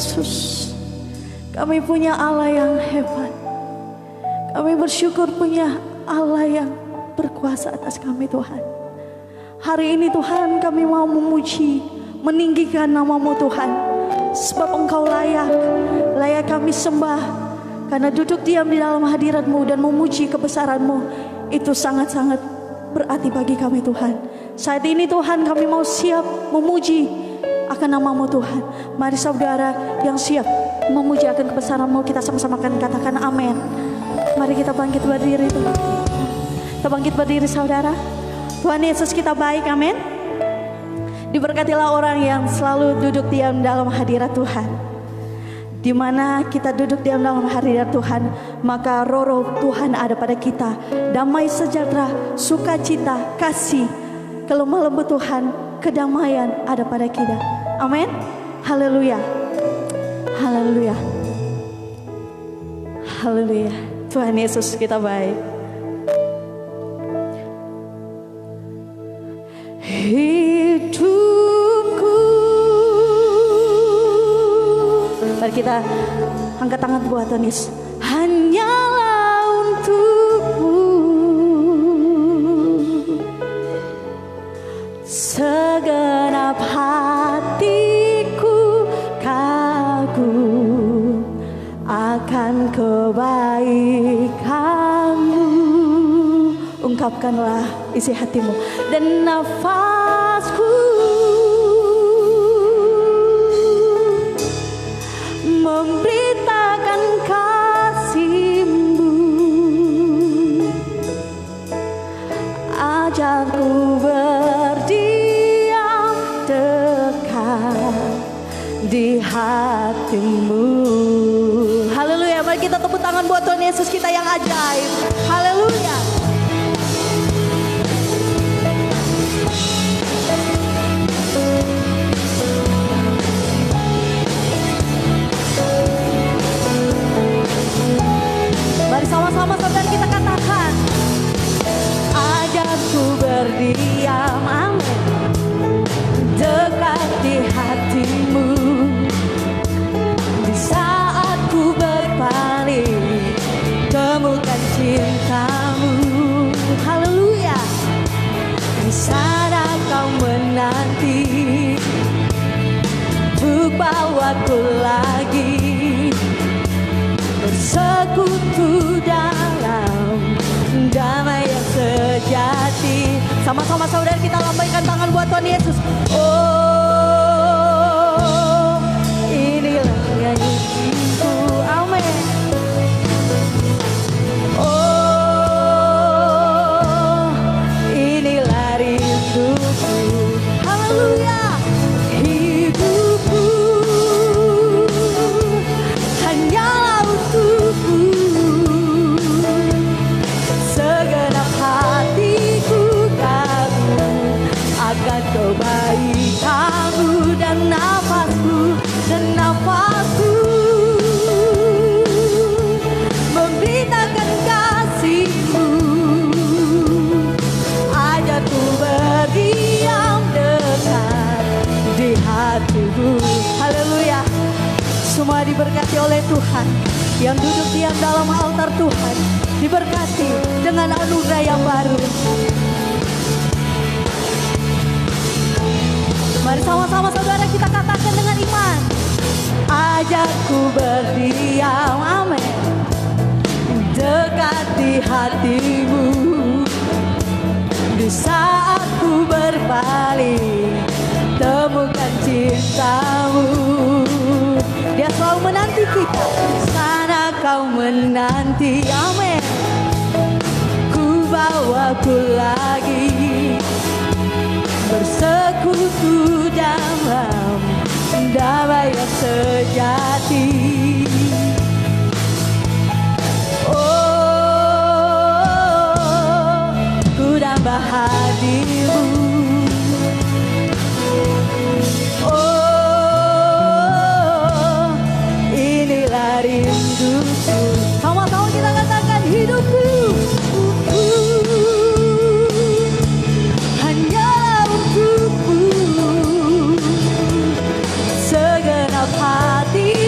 Yesus, kami punya Allah yang hebat. Kami bersyukur punya Allah yang berkuasa atas kami Tuhan. Hari ini Tuhan kami mau memuji, meninggikan nama-Mu Tuhan. Sebab Engkau layak, layak kami sembah. Karena duduk diam di dalam hadirat-Mu dan memuji kebesaran-Mu, itu sangat-sangat berarti bagi kami Tuhan. Saat ini Tuhan kami mau siap memuji akan nama-Mu Tuhan. Mari saudara yang siap memuji akan kebesaran-Mu, kita sama-sama akan katakan amin. Mari kita bangkit berdiri Tuhan. Kita bangkit berdiri saudara. Tuhan Yesus kita baik, amin. Diberkatilah orang yang selalu duduk diam dalam hadirat Tuhan. Di mana kita duduk diam dalam hadirat Tuhan, maka roh Tuhan ada pada kita. Damai sejahtera, sukacita, kasih, kelemah lembut Tuhan, kedamaian ada pada kita. Amin. Haleluya. Haleluya. Haleluya. Tuhan Yesus kita baik. Hidupku. Mari kita angkat tangan buat Tuhan Yesus. Hanyalah untuk-Mu. Segenap hatiku kagum akan kebaikan-Mu. Ungkapkanlah isi hatimu. Dan nafasku memberitakan kasih-Mu. Ajarku berdiam dekat di hati-Mu. Haleluya. Mari kita tepuk tangan buat Tuhan Yesus kita yang ajaib. Haleluya. Mari sama-sama saudara kita katakan, ajarku berdiam, amin, dekat di hati-Mu. Di saat ku berpaling, temukan cinta-Mu. Haleluya. Di sana Kau menanti untuk bawaku lagi bersekutu dalam damai yang sejati. Sama-sama saudara kita lambaikan tangan buat Tuhan Yesus. Oh, inilah nyanyiku, amin. Oh, inilah rinduku, haleluya. Hidupku hanyalah untuk-Mu. Segenap hatiku kagum akan kebaikan-Mu. Dan nafasku memberitakan kasih-Mu. Ajarku berdiam dekat di hati-Mu. Haleluya. Semua diberkati oleh Tuhan. Yang duduk diam dalam altar Tuhan diberkati dengan anugerah yang baru. Mari sama-sama saudara kita katakan dengan iman. Ajarku berdiam, amin, dekat di hati-Mu. Di saat ku berpaling, temukan cinta-Mu. Dia selalu menanti kita. Sana Kau menanti, amin. Ku bawaku lagi bersekutu dalam damai yang sejati. Oh, ku nambah hadir-Mu. Oh, inilah rinduku. Sama-sama kita katakan hidupku. Hanyalah untuk-Mu. Segenap hati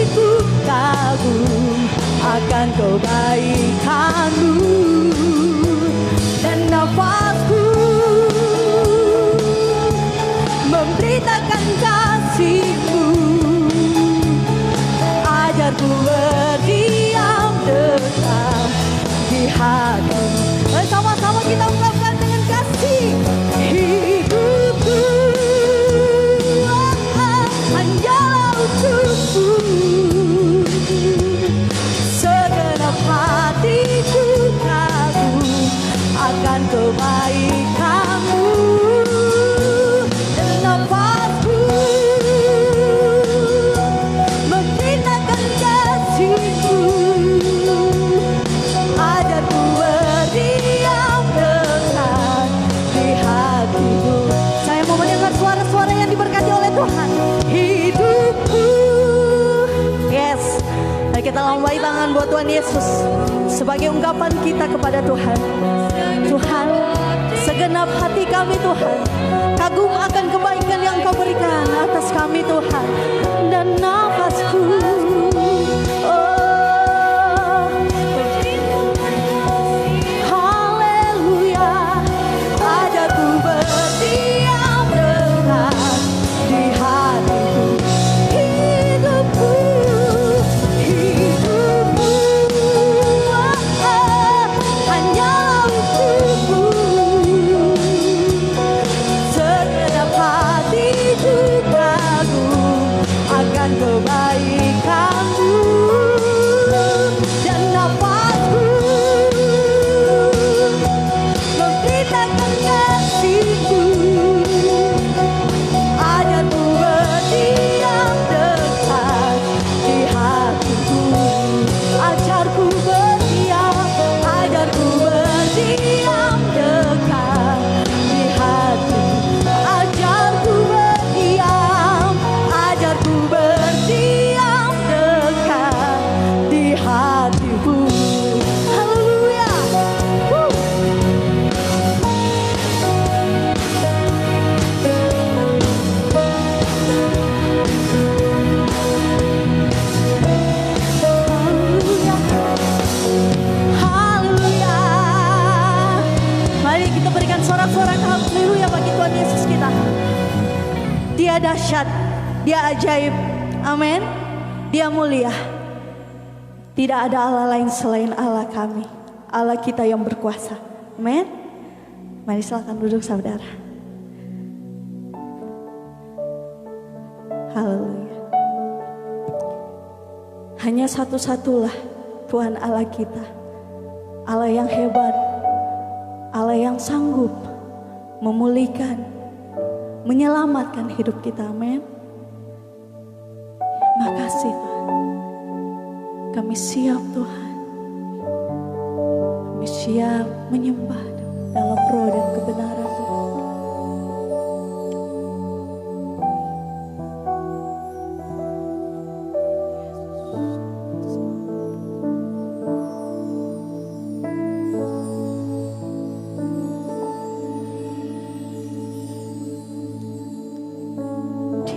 tangan buat Tuhan Yesus sebagai ungkapan kita kepada Tuhan. Tuhan, segenap hati kami Tuhan, kagum akan kebaikan yang Kau berikan atas kami Tuhan. Dan nafasku, oh, haleluya, ajarku berdiam dekat di hatiku. Hidupku, hanya untukmu. Segenap hatiku kagum akan kebaikanmu. Dan nafasku memberitakan kasihku. Ajarku berdiam dekat di hatiku. Ajarku berdiam dekat di hatiku. Ajarku berdiam dekat di hatiku. Haleluya. Haleluya. Mari kita berikan sorak-sorak haleluya bagi Tuhan Yesus kita. Dia dahsyat, Dia ajaib. Amin. Dia mulia. Tidak ada Allah lain selain Allah kami, Allah kita yang berkuasa. Amin. Mari silakan duduk saudara. Haleluya. Hanya satu-satulah Tuhan Allah kita, Allah yang hebat, Allah yang sanggup memulihkan, menyelamatkan hidup kita. Amin. Makasih Tuhan. Kami siap Tuhan. Kami siap menyembah dalam roh dan kebenaran Tuhan.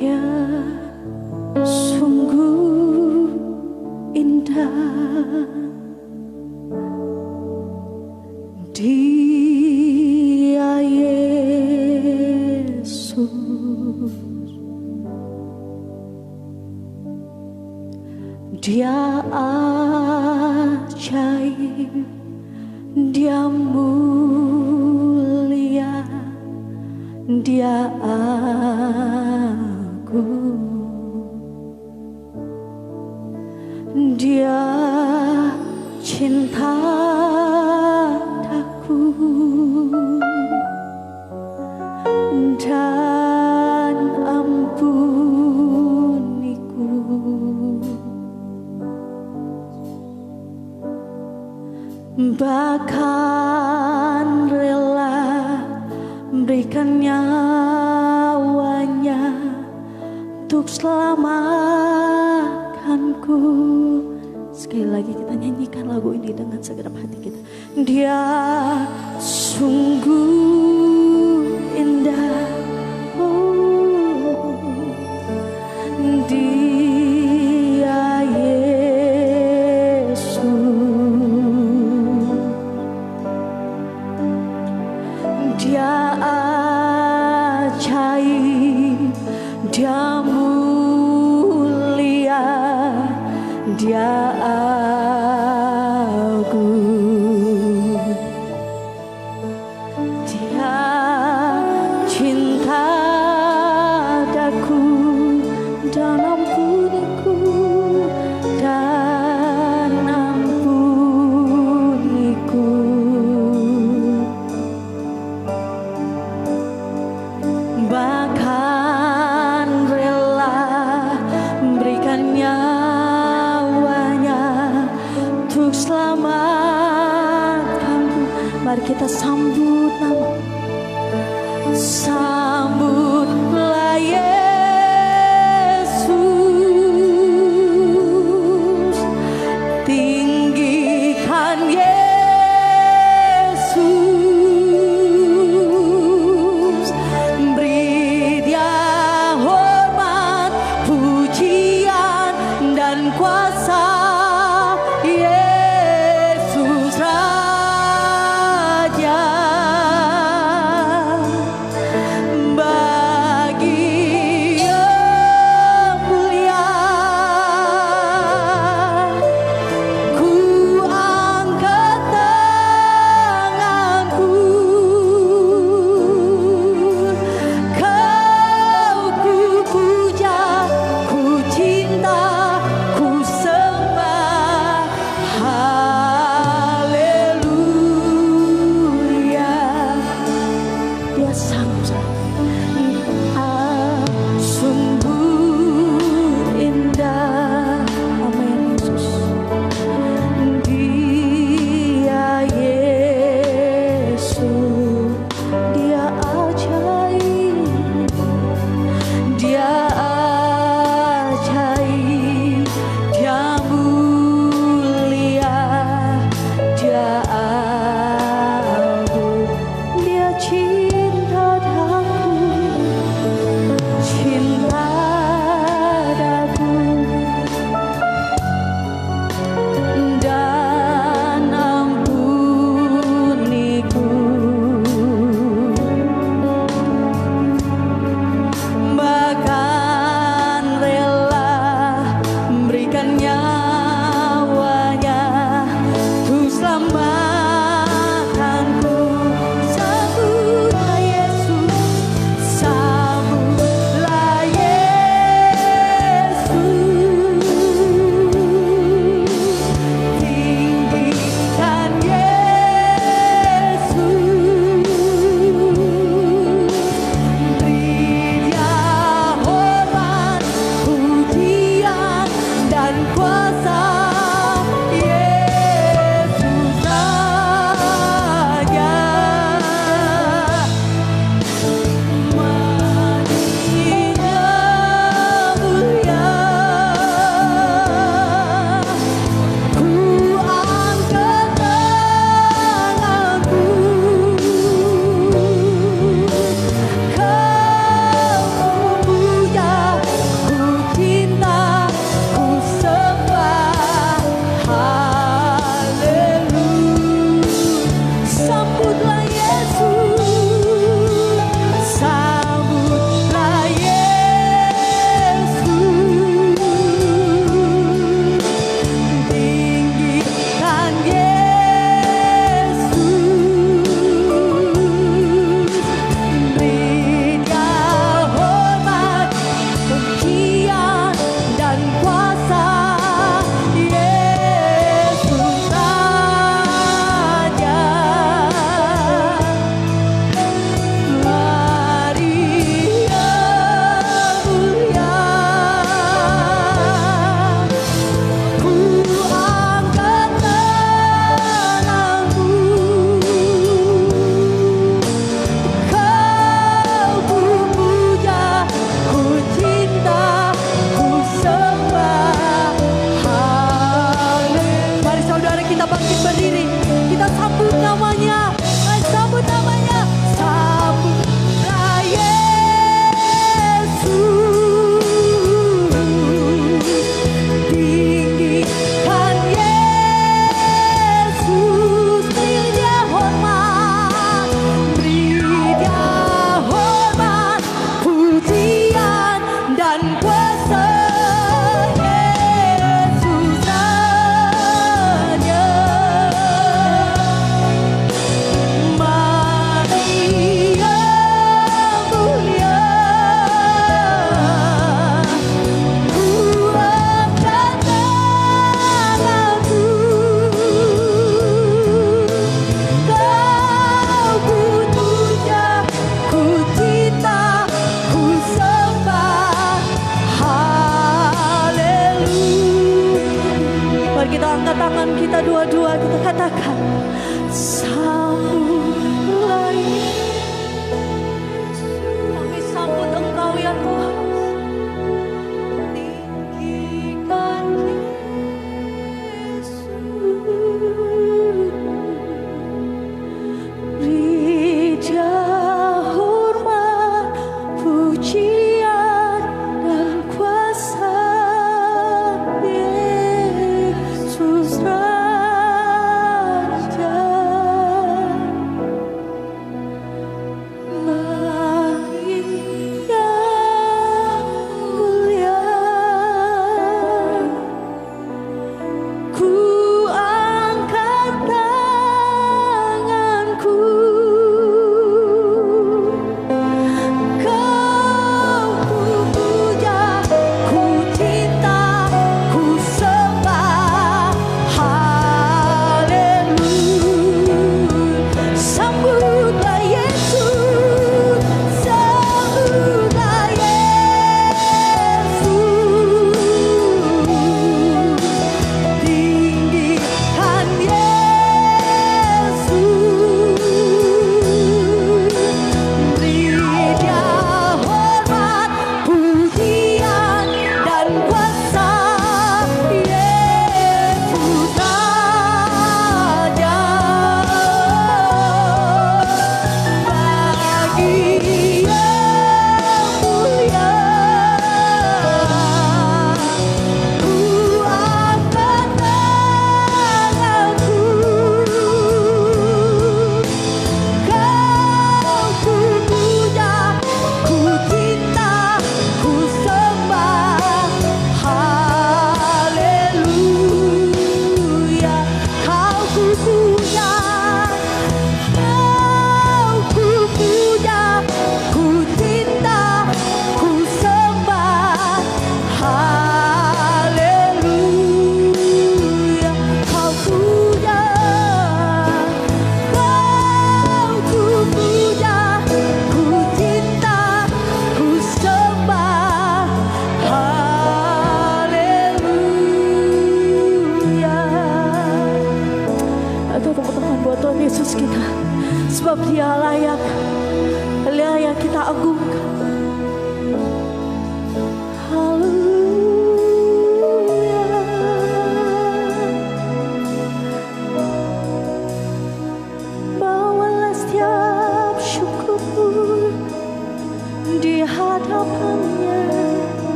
Dia sungguh indah, Dia Yesus. Dia ajaib, Dia mulia, Dia agung. Dia cinta daku dan ampuniku. Bahkan rela berikan nyawanya untuk selamatkanku. Sekali lagi kita nyanyikan lagu ini dengan segenap hati kita. Dia sungguh indah, oh, Dia Yesus. Dia ajaib, Dia mulia, Dia agung. Dia cinta daku dan ampuniku, dan ampuniku. Bahkan rela berikan nyawanya untuk selamatkanku. Mari kita sambut nama, sambutlah Yesus. sanggup. Sungguh indah, amin Yesus. Dia Yesus, dia ajaib, dia ajaib, dia mulia, dia agung, dia cinta.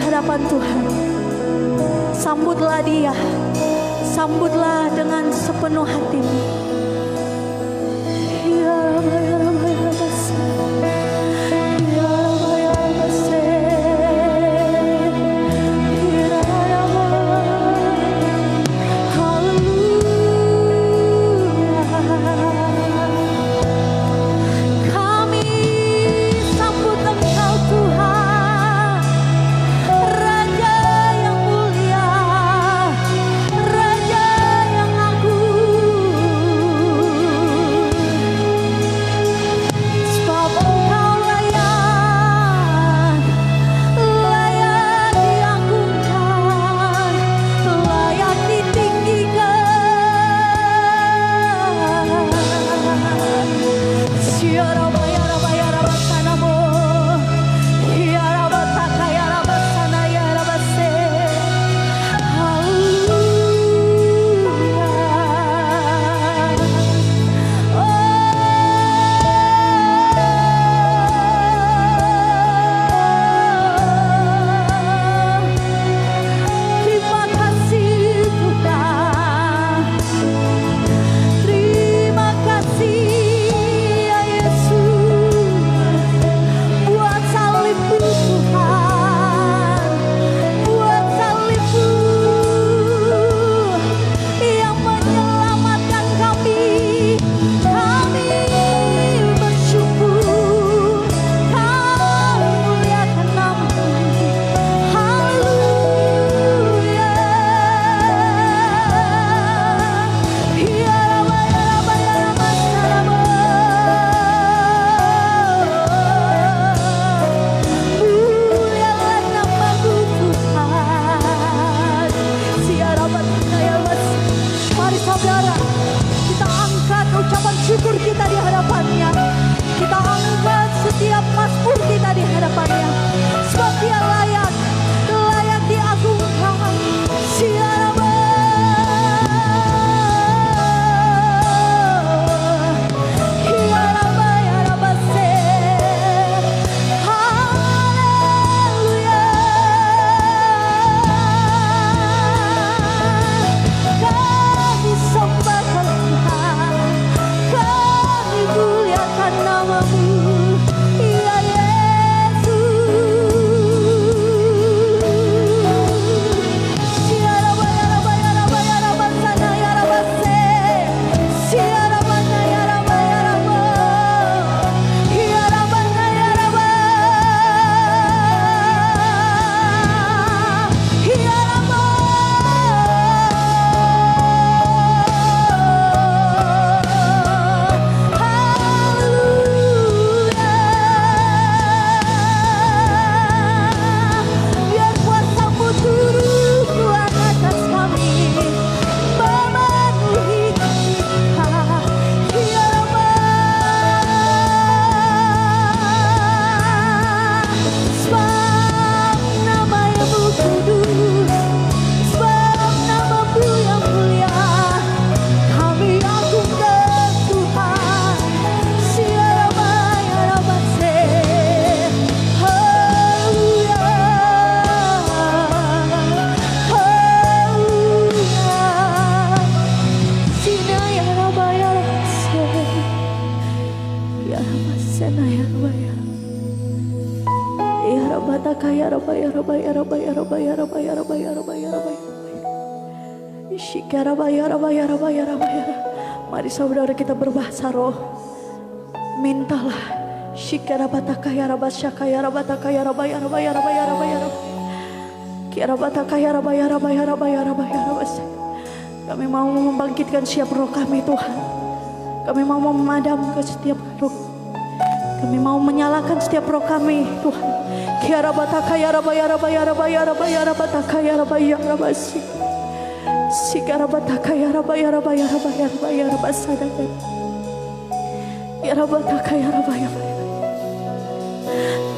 hadapan Tuhan. Sambutlah dia, sambutlah dengan sepenuh hatimu. Ya Rabbi, ya Rabbi, ya Rabbi, ya Rabbi, ya Rabbi, ya Rabbi. Haleluya. Kami sambut Engkau Tuhan, Raja yang mulia, Raja yang agung. Sebab Engkau layak, layak diagungkan, layak ditinggikan. Siaraba ya Rabba ya Rabba sanamu, ya Rabba taka ya Rabba sana ya Rabba se. Haleluya. Terima kasih Tuhan. Terima kasih ya Yesus, buat salibmu Tuhan, buat salibmu yang menyelamatkan kami. Kami bersyukur, kami muliakan nama-Mu. Haleluya. Ya Rabba, ya Rabba, ya Rabba, salamu. Mulialah nama-Mu Tuhan. Ya Rabba, ya Rabba. Mari saudara, kita angkat ucapan syukur kita di hadapannya. Kita angkat setiap mazmur kita di hadapannya. Sebab Dia layak, layak diagungkan. Ya Rabba. Ya Rabba, ya Rabba se. Haleluya. Kami sembahkan Tuhan, kami muliakan nama-Mu, ya Yesus. Ya Rabba, ya Rabba, ya Rabba, ya Rabba sana ya Rabba se. Ya Rabba, ya Rabba, ya Rabba. Ya Rabba, ya Rabba. Ya Rabba. Haleluya. Biar kuasa-Mu turun Tuhan atas kami, memenuhi kita. Ya Rabba. Sebab nama-Mu kudus, sebab nama-Mu yang mulia, kami agungkan Tuhan. Ya Rabba, ya Rabba se. Haleluya. Haleluya. Sina ya Rabba, ya Rabba se. Ya Rabba sana ya Rabba, ya Rabba. Ya Rabba taka ya Rabba, ya Rabba, ya Rabba, ya Rabba, ya Rabba, ya Rabba, ya Rabba, ya Rabba, ya Rabba. Shika Rabba, ya Rabba, ya Rabba, ya Rabba, ya Rabba. Mari saudara kita berbahasa roh. Mintalah. Shika Rabba taka ya Rabba, shaka ya Rabba, taka ya Rabba, ya Rabba, ya Rabba, ya Rabba, ya Rabba. Ya Rabba taka ya Rabba, ya Rabba, ya Rabba, ya Rabba, ya Rabba. Kami mau membangkitkan setiap roh kami Tuhan. Kami mau memadamkan setiap roh. Kami mau menyalakan setiap roh kami Tuhan. Ya Rabba taka ya Rabba, ya Rabba, ya Rabba, ya Rabba, ya Rabba taka ya Rabba, ya Rabba si. Sika Rabba taka ya Rabba, ya Rabba, ya Rabba, ya Rabba, ya Rabba sadaka. Ya Rabba taka ya Rabba, ya Rabba.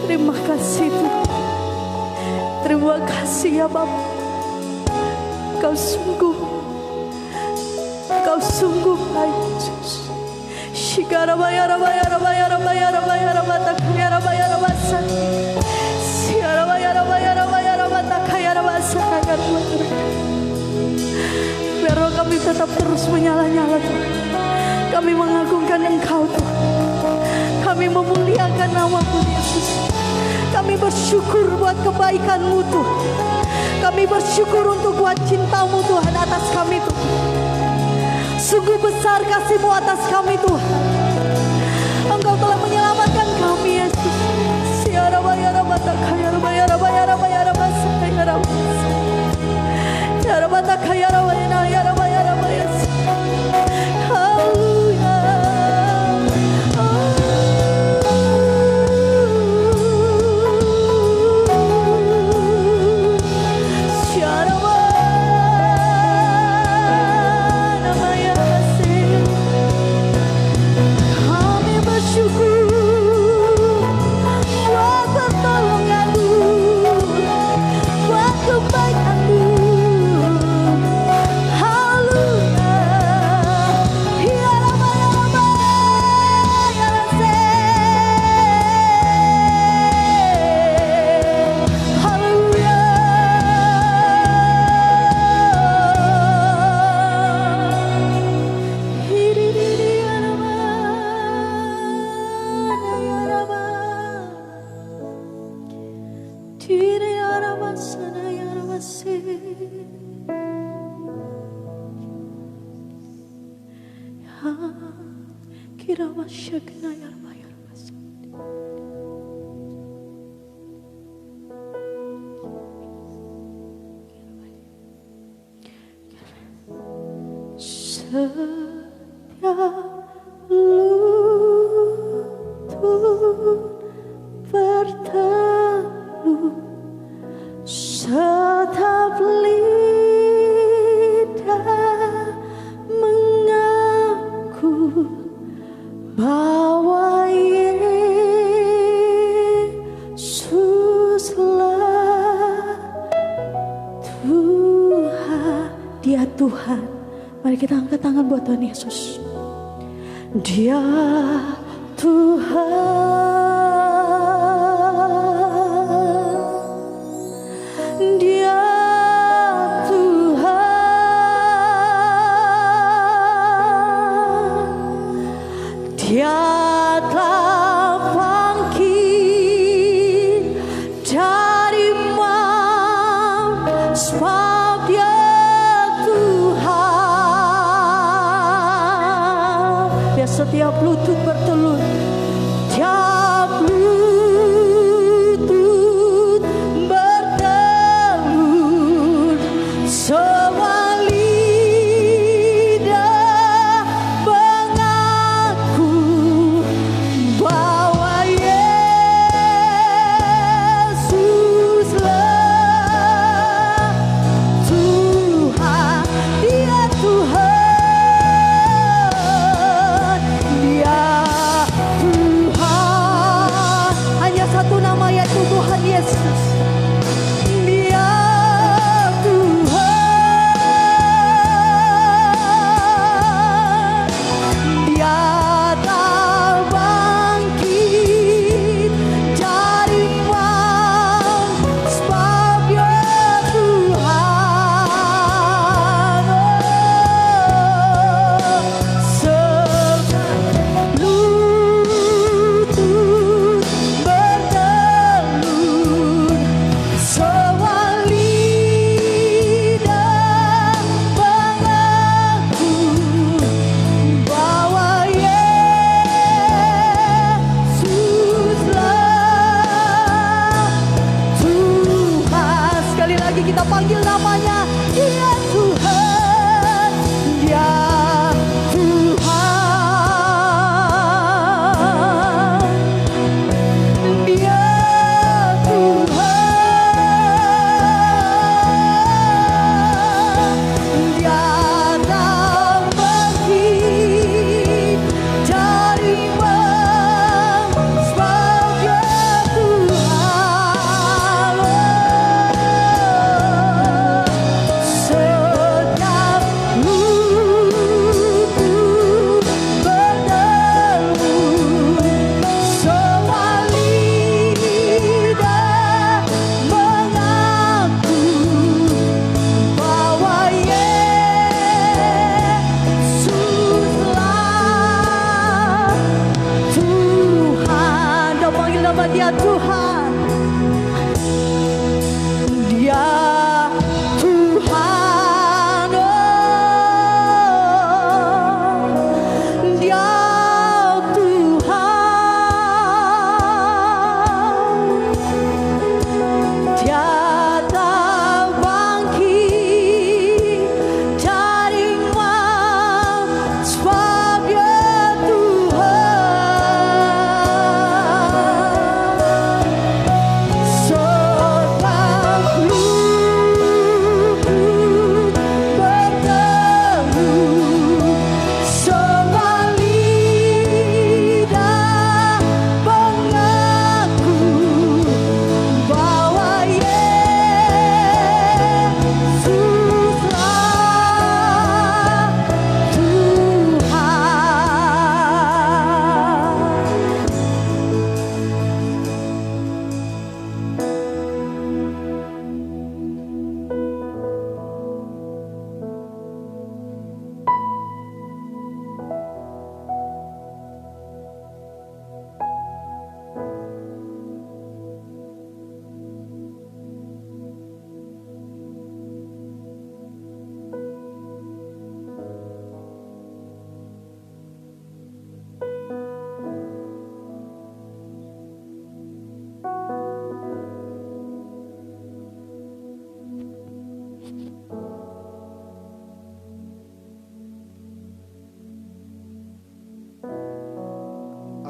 Terima kasih Tuhan. Terima kasih ya Bapa. Kau sungguh baik Yesus. Shikaraba ya Rabba, ya Rabba, ya Rabba, ya Rabba, ya Rabba, tak ya Rabba, ya Rabba, siaraba ya Rabba, ya Rabba, ya Rabba, tetap terus menyala-nyala Tuhan. Kami mengagungkan Engkau Tuhan. Kami memuliakan nama-Mu Yesus. Kami bersyukur buat kebaikan-Mu Tuhan. Kami bersyukur untuk buat cinta-Mu Tuhan atas kami Tuhan. Sungguh besar kasih-Mu atas kami Tuhan. Engkau telah menyelamatkan kami Yesus. Kami bersyukur buat pertolongan-Mu, buat kebaikan-Mu. Haleluya. Ya Rabba, ya Rabba, ya Rabba. Haleluya. Hiri-hiri ya Rabba, ya Rabba. Tiri ya Rabba, sana ya Rabba, se. Ya, kira masyakna ya Rabba, ya Rabba, se. Setiap lutut bertelut, setiap lidah mengaku bahwa Yesuslah Tuhan. Dia Tuhan. Mari kita angkat tangan buat Tuhan Yesus. Dia Tuhan. Dia Tuhan. Dia telah bangkit dari maut, sebab Dia Tuhan. Biar setiap lutut bertelut, tiap lutut bertelut, semua lidah mengaku bahwa Yesuslah Tuhan. Dia Tuhan. Dia Tuhan.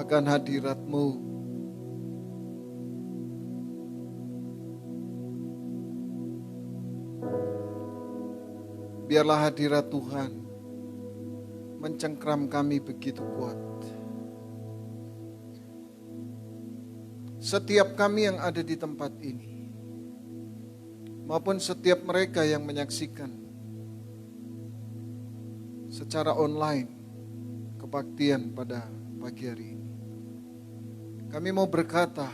akan hadirat-Mu. Biarlah hadirat Tuhan mencengkram kami begitu kuat. Setiap kami yang ada di tempat ini, maupun setiap mereka yang menyaksikan secara online kebaktian pada pagi hari ini. Kami mau berkata,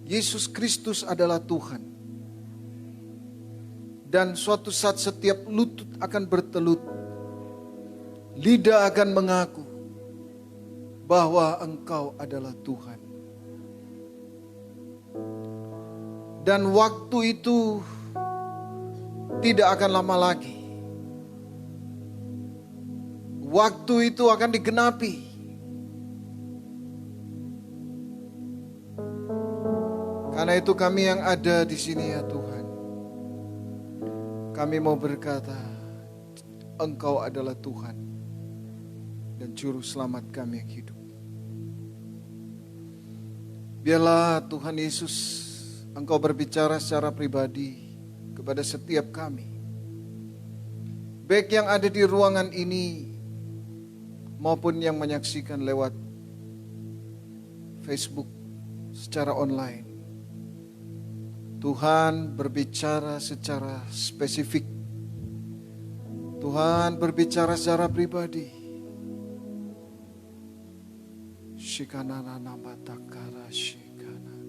Yesus Kristus adalah Tuhan. Dan suatu saat setiap lutut akan bertelut, lidah akan mengaku bahwa Engkau adalah Tuhan. Dan waktu itu tidak akan lama lagi. Waktu itu akan digenapi. Karena itu kami yang ada di sini ya Tuhan, kami mau berkata, Engkau adalah Tuhan dan Juru Selamat kami yang hidup. Biarlah Tuhan Yesus, Engkau berbicara secara pribadi kepada setiap kami. Baik yang ada di ruangan ini maupun yang menyaksikan lewat Facebook secara online. Tuhan berbicara secara spesifik. Tuhan berbicara secara pribadi. Shikanana nabatakara shikanana.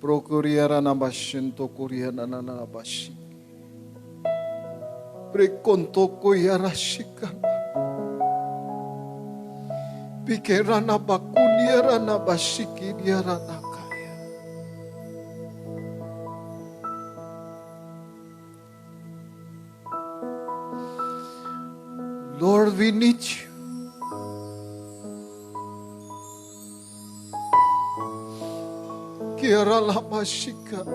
Prokuriara nabashinto kuriana nabashi. Prekontoko yara shikana. Pikerana bakuniara nabashiki diara nakaya. Lord, we need you. Kiara lamashika.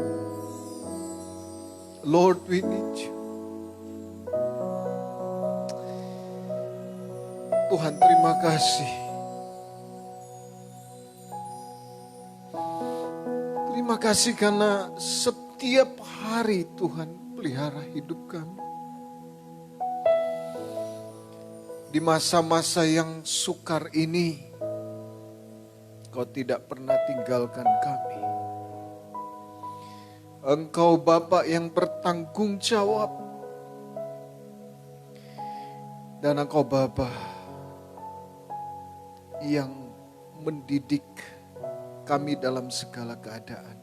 Lord, we need you. Tuhan, terima kasih. Terima kasih karena setiap hari Tuhan pelihara hidup kami. Di masa-masa yang sukar ini, Kau tidak pernah tinggalkan kami. Engkau Bapa yang bertanggung jawab. Dan Engkau Bapa yang mendidik kami dalam segala keadaan.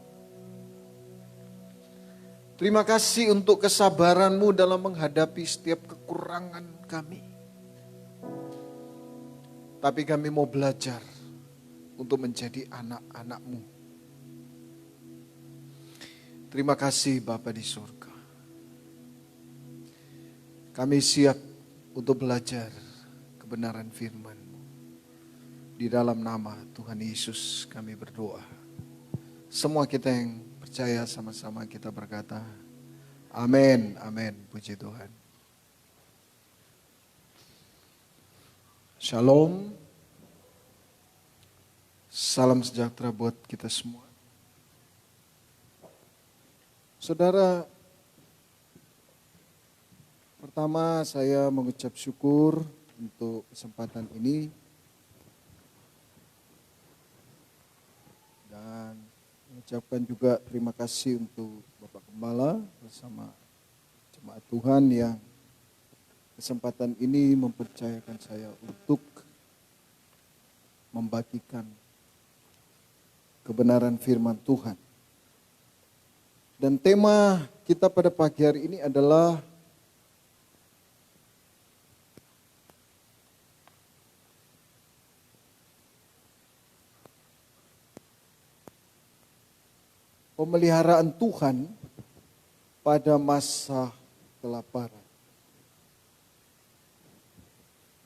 Terima kasih untuk kesabaran-Mu dalam menghadapi setiap kekurangan kami. Tapi kami mau belajar untuk menjadi anak-anak-Mu. Terima kasih Bapa di surga. Kami siap untuk belajar kebenaran firman-Mu. Di dalam nama Tuhan Yesus kami berdoa. Semua kita yang percaya sama-sama kita berkata, amin, amin, puji Tuhan. Shalom, salam sejahtera buat kita semua. Saudara, pertama saya mengucap syukur untuk kesempatan ini. Dan mengucapkan juga terima kasih untuk Bapak Gembala bersama jemaat Tuhan yang kesempatan ini mempercayakan saya untuk membagikan kebenaran firman Tuhan. Dan tema kita pada pagi hari ini adalah pemeliharaan Tuhan pada masa kelaparan.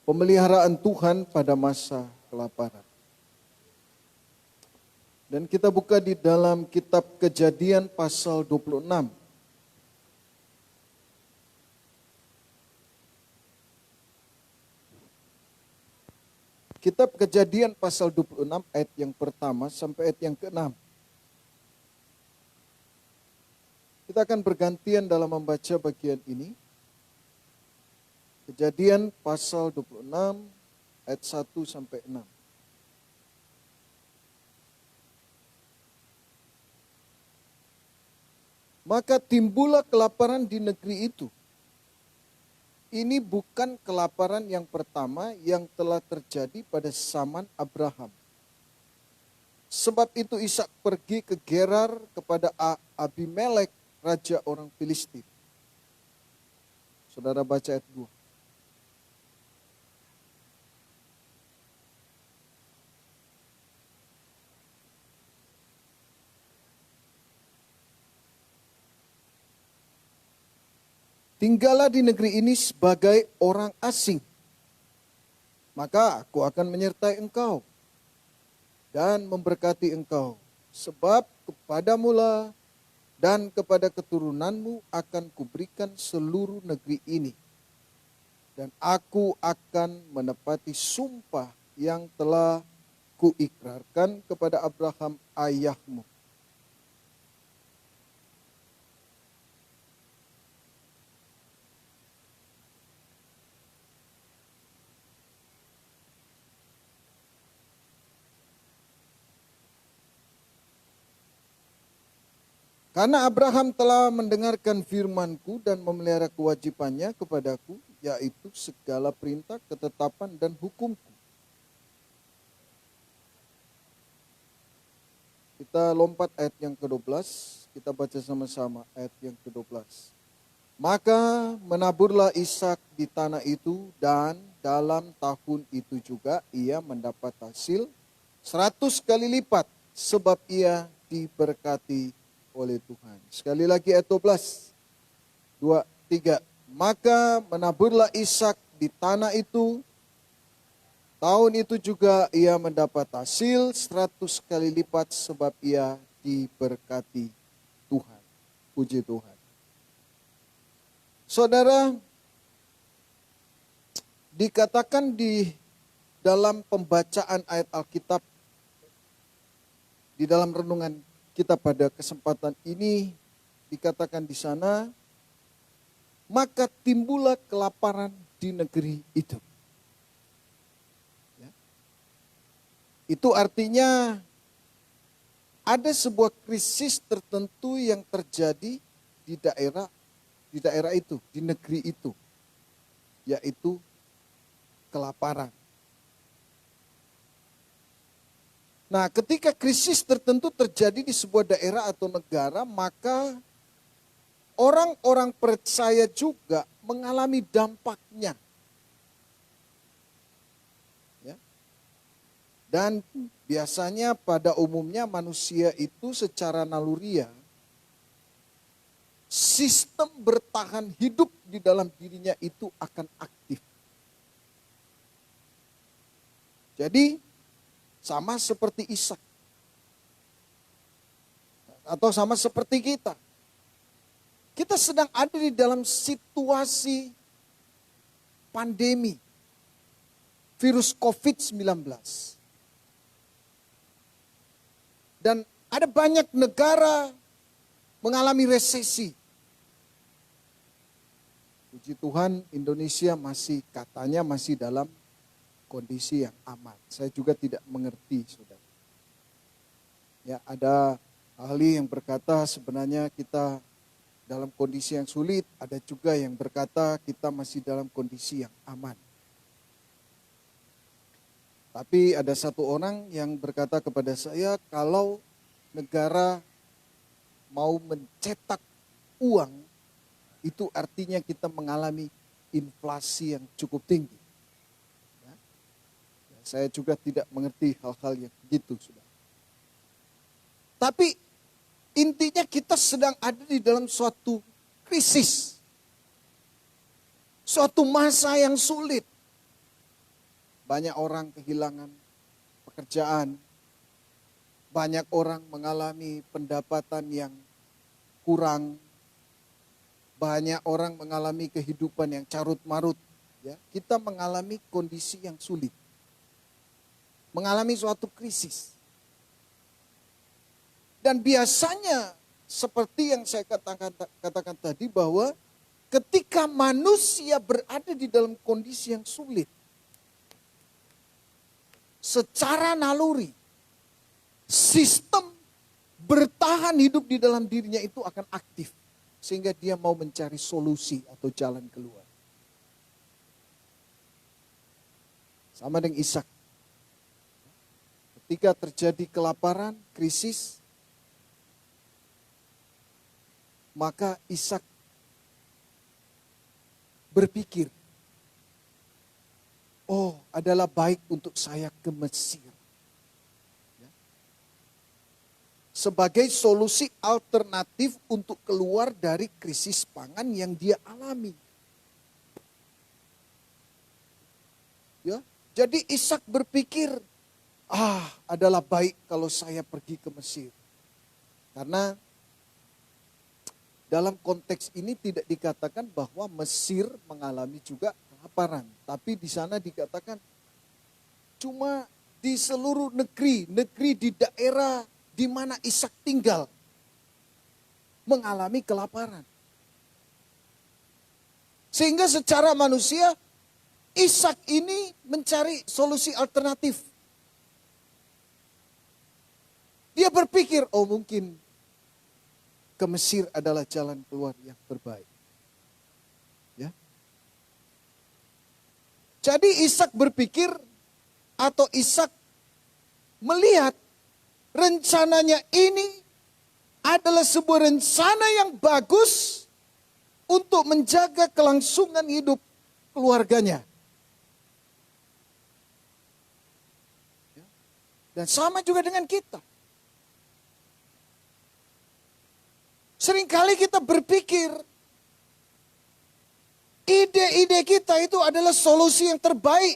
Pemeliharaan Tuhan pada masa kelaparan. Dan kita buka di dalam kitab Kejadian pasal 26. Kitab Kejadian pasal 26 ayat yang pertama sampai ayat yang ke-6. Kita akan bergantian dalam membaca bagian ini. Kejadian pasal 26 ayat 1 sampai 6. Maka timbullah kelaparan di negeri itu. Ini bukan kelaparan yang pertama yang telah terjadi pada zaman Abraham. Sebab itu Ishak pergi ke Gerar kepada Abimelek, raja orang Filistin. Saudara baca ayat 2. Tinggallah di negeri ini sebagai orang asing. Maka aku akan menyertai engkau dan memberkati engkau. Sebab kepadamulah dan kepada keturunanmu akan kuberikan seluruh negeri ini. Dan aku akan menepati sumpah yang telah kuikrarkan kepada Abraham ayahmu. Karena Abraham telah mendengarkan firman-Ku dan memelihara kewajibannya kepadaku, yaitu segala perintah, ketetapan, dan hukum-Ku. Kita lompat ayat yang ke-12, kita baca sama-sama ayat yang ke-12. Maka menaburlah Ishak di tanah itu, dan dalam tahun itu juga ia mendapat hasil 100 kali lipat, sebab ia diberkati oleh Tuhan. Sekali lagi ayat 12. 2, 3. Maka menaburlah Ishak di tanah itu. Tahun itu juga ia mendapat hasil 100 kali lipat sebab ia diberkati Tuhan. Puji Tuhan. Saudara, dikatakan di dalam pembacaan ayat Alkitab, di dalam renungan kita pada kesempatan ini dikatakan di sana, maka timbullah kelaparan di negeri itu. Ya. Itu artinya ada sebuah krisis tertentu yang terjadi di daerah itu, di negeri itu, yaitu kelaparan. Nah, ketika krisis tertentu terjadi di sebuah daerah atau negara, maka orang-orang percaya juga mengalami dampaknya. Ya. Dan biasanya pada umumnya manusia itu secara naluriah, sistem bertahan hidup di dalam dirinya itu akan aktif. Jadi, sama seperti Ishak. Atau sama seperti kita. Kita sedang ada di dalam situasi pandemi. Virus COVID-19. Dan ada banyak negara mengalami resesi. Puji Tuhan, Indonesia katanya masih dalam kondisi yang aman. Saya juga tidak mengerti, saudara. Ya, ada ahli yang berkata sebenarnya kita dalam kondisi yang sulit, ada juga yang berkata kita masih dalam kondisi yang aman. Tapi ada satu orang yang berkata kepada saya, kalau negara mau mencetak uang, itu artinya kita mengalami inflasi yang cukup tinggi. Saya juga tidak mengerti hal-hal yang begitu, saudara. Tapi intinya kita sedang ada di dalam suatu krisis. Suatu masa yang sulit. Banyak orang kehilangan pekerjaan. Banyak orang mengalami pendapatan yang kurang. Banyak orang mengalami kehidupan yang carut marut. Ya, kita mengalami kondisi yang sulit. mengalami suatu krisis. Dan biasanya seperti yang saya katakan tadi bahwa ketika manusia berada di dalam kondisi yang sulit, secara naluri, sistem bertahan hidup di dalam dirinya itu akan aktif. Sehingga dia mau mencari solusi atau jalan keluar. Sama dengan Ishak. Ketika terjadi kelaparan, krisis, maka Ishak berpikir, oh, adalah baik untuk saya ke Mesir. Sebagai solusi alternatif untuk keluar dari krisis pangan yang dia alami. Ya, jadi Ishak berpikir, adalah baik kalau saya pergi ke Mesir. Karena dalam konteks ini tidak dikatakan bahwa Mesir mengalami juga kelaparan. Tapi di sana dikatakan cuma di seluruh negeri di daerah di mana Ishak tinggal mengalami kelaparan. Sehingga secara manusia Ishak ini mencari solusi alternatif. Dia berpikir, oh mungkin ke Mesir adalah jalan keluar yang terbaik. Ya. Jadi Ishak berpikir atau Ishak melihat rencananya ini adalah sebuah rencana yang bagus untuk menjaga kelangsungan hidup keluarganya. Dan sama juga dengan kita. Seringkali kita berpikir ide-ide kita itu adalah solusi yang terbaik.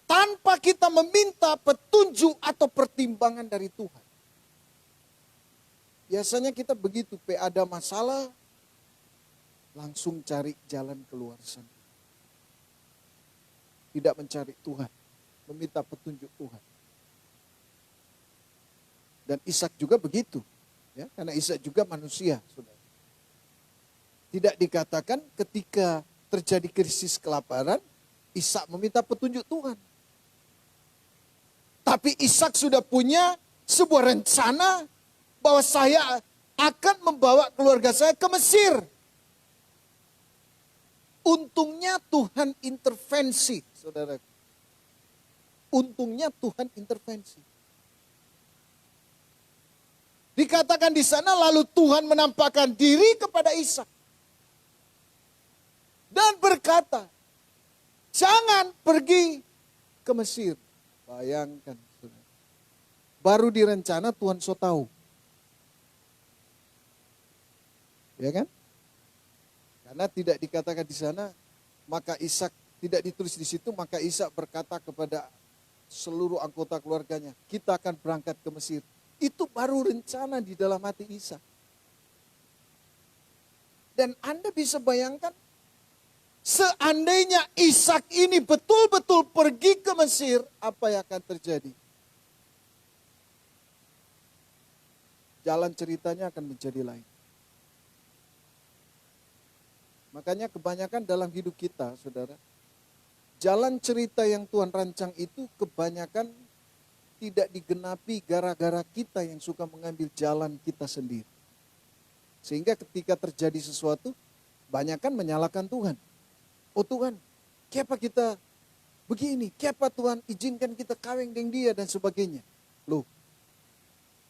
Tanpa kita meminta petunjuk atau pertimbangan dari Tuhan. Biasanya kita begitu, ada masalah, langsung cari jalan keluar sana. Tidak mencari Tuhan, meminta petunjuk Tuhan. Dan Ishak juga begitu. Ya, karena Ishak juga manusia. Saudara. Tidak dikatakan ketika terjadi krisis kelaparan, Ishak meminta petunjuk Tuhan. Tapi Ishak sudah punya sebuah rencana bahwa saya akan membawa keluarga saya ke Mesir. Untungnya Tuhan intervensi, saudara. Untungnya Tuhan intervensi. Dikatakan di sana lalu Tuhan menampakkan diri kepada Ishak. Dan berkata, jangan pergi ke Mesir. Bayangkan, saudara. Baru direncana Tuhan so tahu. Ya kan? Karena tidak dikatakan di sana, maka Ishak tidak ditulis di situ, maka Ishak berkata kepada seluruh anggota keluarganya, kita akan berangkat ke Mesir. Itu baru rencana di dalam hati Ishak. Dan Anda bisa bayangkan, seandainya Ishak ini betul-betul pergi ke Mesir, apa yang akan terjadi? Jalan ceritanya akan menjadi lain. Makanya kebanyakan dalam hidup kita, saudara, jalan cerita yang Tuhan rancang itu kebanyakan tidak digenapi gara-gara kita yang suka mengambil jalan kita sendiri. Sehingga ketika terjadi sesuatu, banyakkan menyalahkan Tuhan. Oh Tuhan, kenapa kita begini? Kenapa Tuhan izinkan kita kawin dengan dia dan sebagainya? Loh,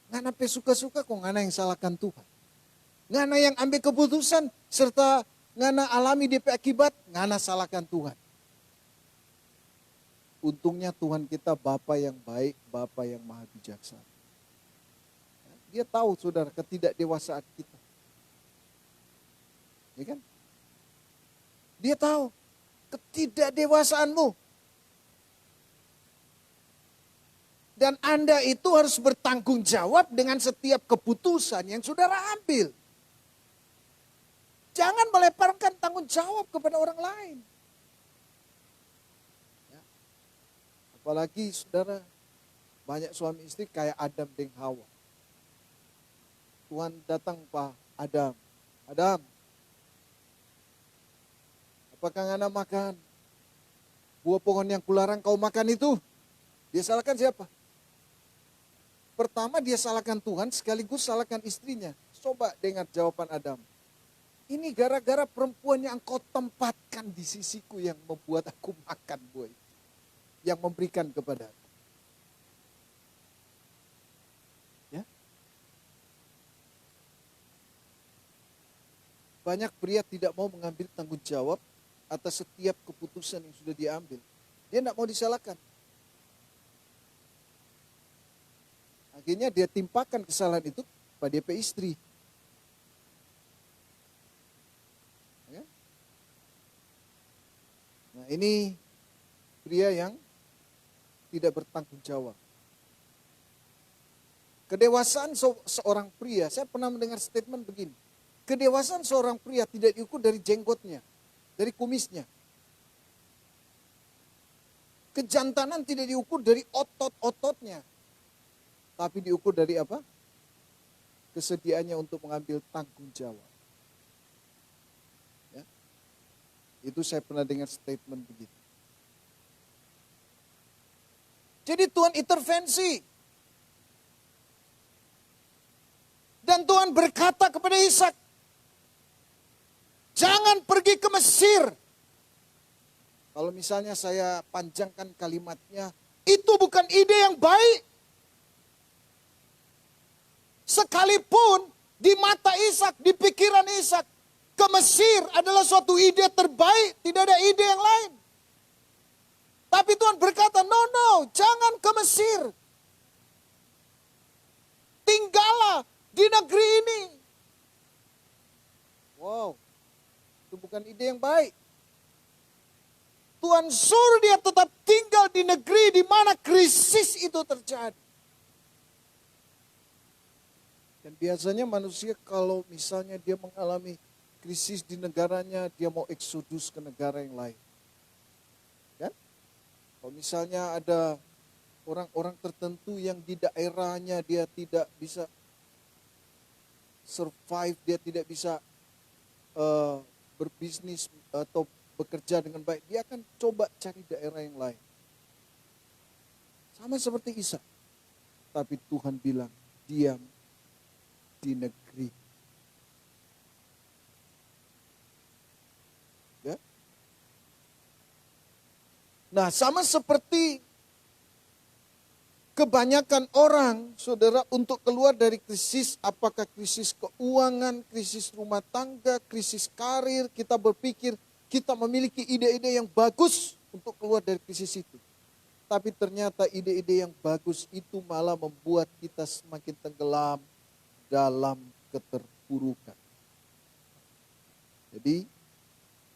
ngana pe suka-suka kok ngana yang salahkan Tuhan. Ngana yang ambil keputusan serta ngana alami DP akibat, ngana salahkan Tuhan. Untungnya Tuhan kita Bapa yang baik, Bapa yang maha bijaksana. Dia tahu saudara ketidakdewasaan kita. Ya kan? Dia tahu ketidakdewasaanmu. Dan Anda itu harus bertanggung jawab dengan setiap keputusan yang saudara ambil. Jangan meleparkan tanggung jawab kepada orang lain. Apalagi saudara, banyak suami istri kayak Adam dan Hawa. Tuhan datang, Pak Adam. Adam, apakah Anda makan buah pohon yang kularang kau makan itu? Dia salahkan siapa? Pertama dia salahkan Tuhan, sekaligus salahkan istrinya. Coba dengar jawaban Adam. Ini gara-gara perempuan yang engkau tempatkan di sisiku yang membuat aku makan buah itu. Yang memberikan kepada aku. Ya. Banyak pria tidak mau mengambil tanggung jawab atas setiap keputusan yang sudah diambil. Dia tidak mau disalahkan. Akhirnya dia timpakan kesalahan itu pada DP istri. Ya. Nah ini pria yang tidak bertanggung jawab. Kedewasaan seorang pria, saya pernah mendengar statement begini. Kedewasaan seorang pria tidak diukur dari jenggotnya, dari kumisnya. Kejantanan tidak diukur dari otot-ototnya. Tapi diukur dari apa? Kesediaannya untuk mengambil tanggung jawab. Ya. Itu saya pernah dengar statement begitu. Jadi Tuhan intervensi. Dan Tuhan berkata kepada Ishak, jangan pergi ke Mesir. Kalau misalnya saya panjangkan kalimatnya, itu bukan ide yang baik. Sekalipun di mata Ishak, di pikiran Ishak, ke Mesir adalah suatu ide terbaik, tidak ada ide yang lain. Tapi Tuhan berkata, no, jangan ke Mesir. Tinggallah di negeri ini. Wow, itu bukan ide yang baik. Tuhan suruh dia tetap tinggal di negeri di mana krisis itu terjadi. Dan biasanya manusia kalau misalnya dia mengalami krisis di negaranya, dia mau eksodus ke negara yang lain. Kan? Kalau misalnya ada orang-orang tertentu yang di daerahnya dia tidak bisa survive, dia tidak bisa berbisnis atau bekerja dengan baik, dia akan coba cari daerah yang lain. Sama seperti Ishak. Tapi Tuhan bilang, diam di negeri. Ya? Nah, sama seperti kebanyakan orang, saudara, untuk keluar dari krisis, apakah krisis keuangan, krisis rumah tangga, krisis karir, kita berpikir kita memiliki ide-ide yang bagus untuk keluar dari krisis itu. Tapi ternyata ide-ide yang bagus itu malah membuat kita semakin tenggelam dalam keterpurukan. Jadi,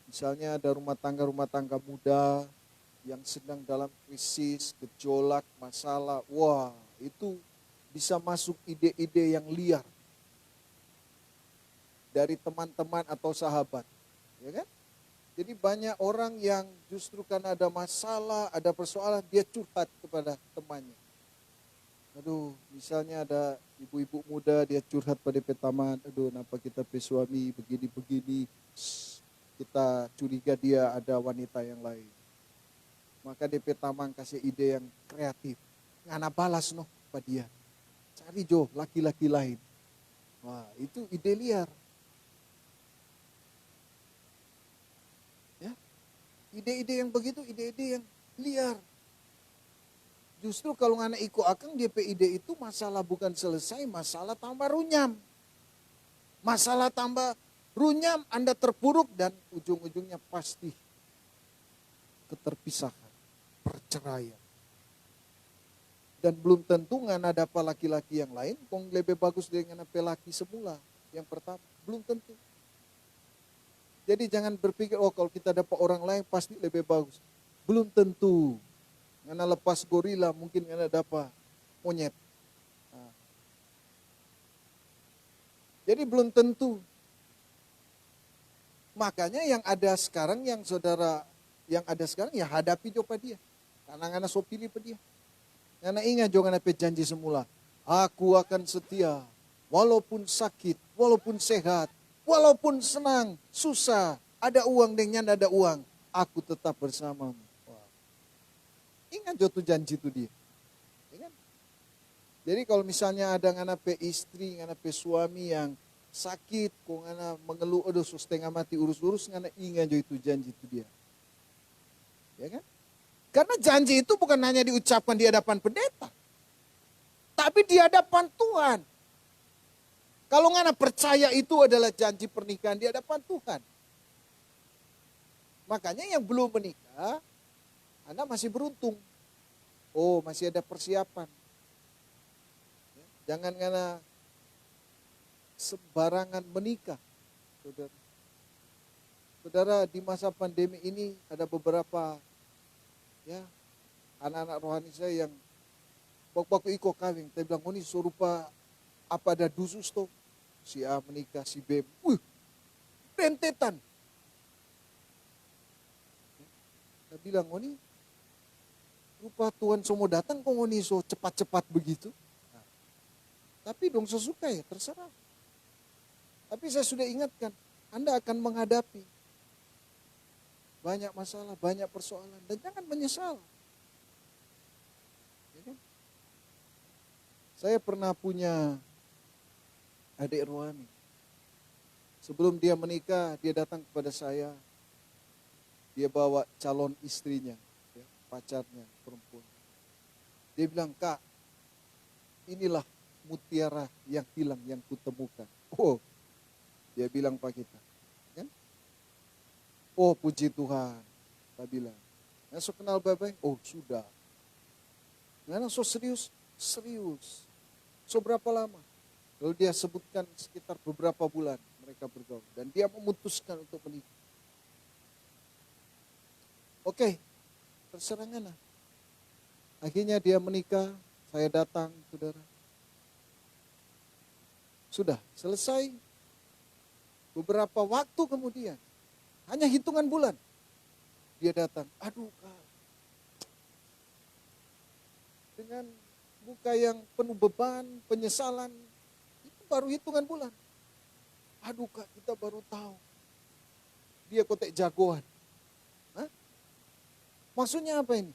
misalnya ada rumah tangga muda yang sedang dalam krisis, gejolak, masalah, wah itu bisa masuk ide-ide yang liar dari teman-teman atau sahabat, ya kan? Jadi banyak orang yang justru karena ada masalah, ada persoalan, dia curhat kepada temannya. Aduh, misalnya ada ibu-ibu muda, dia curhat pada teman, aduh kenapa kita suami begini-begini, kita curiga dia ada wanita yang lain. Maka DP Taman kasih ide yang kreatif. Ngana balas noh pada dia. Cari jo laki-laki lain. Wah itu ide liar. Ya, ide-ide yang begitu, ide-ide yang liar. Justru kalau ngana ikut akang DP ide itu masalah bukan selesai, masalah tambah runyam. Masalah tambah runyam, Anda terpuruk dan ujung-ujungnya pasti keterpisahan. Perceraian. Dan belum tentu ngana dapat laki-laki yang lain, kong lebih bagus dengan laki semula. Yang pertama, belum tentu. Jadi jangan berpikir, oh kalau kita dapat orang lain pasti lebih bagus. Belum tentu. Ngana lepas gorila, mungkin ngana dapat monyet. Nah. Jadi belum tentu. Makanya yang ada sekarang, yang saudara, yang ada sekarang ya hadapi coba dia. Karena ngana so pilih pe dia. Ngana ingat jo ngana pe janji semula. Aku akan setia. Walaupun sakit, walaupun sehat, walaupun senang, susah, ada uang dan nyanda ada uang. Aku tetap bersamamu. Wah. Ingat jo tuh janji itu dia. Ingat. Jadi kalau misalnya ada ngana pe istri, ngana pe suami yang sakit, kok ngana mengeluh, aduh setengah mati urus-urus, ngana ingat jo itu janji itu dia. Ya kan? Karena janji itu bukan hanya diucapkan di hadapan pendeta, tapi di hadapan Tuhan. Kalau ngana percaya itu adalah janji pernikahan di hadapan Tuhan. Makanya yang belum menikah, Anda masih beruntung. Oh, masih ada persiapan. Jangan ngana sembarangan menikah. Saudara. Saudara, di masa pandemi ini ada beberapa ya anak-anak rohani saya yang waktu iko kawin, saya bilang, oh ini serupa apa ada dusus tuh. Si A menikah, si B, rentetan. Saya bilang, oh ini rupa Tuhan semua datang kok ini so cepat-cepat begitu. Nah, tapi dong sesuka ya, terserah. Tapi saya sudah ingatkan, Anda akan menghadapi banyak masalah, banyak persoalan. Dan jangan menyesal. Ya kan? Saya pernah punya adik rohani. Sebelum dia menikah, dia datang kepada saya. Dia bawa calon istrinya, ya, pacarnya, perempuan. Dia bilang, Kak, inilah mutiara yang hilang yang kutemukan. Oh, dia bilang Pak kita. Kan? Oh puji Tuhan. Kita bilang. Nggak so kenal baik-baik? Oh sudah. Nggak so serius? Serius. So berapa lama? Lalu dia sebutkan sekitar beberapa bulan mereka bergaul. Dan dia memutuskan untuk menikah. Oke, terserah ngana. Akhirnya dia menikah, saya datang, saudara. Sudah, selesai. Beberapa waktu kemudian, hanya hitungan bulan, dia datang. Aduh Kak, dengan muka yang penuh beban, penyesalan, itu baru hitungan bulan. Aduh Kak, kita baru tahu. Dia kotek jagoan. Hah? Maksudnya apa ini?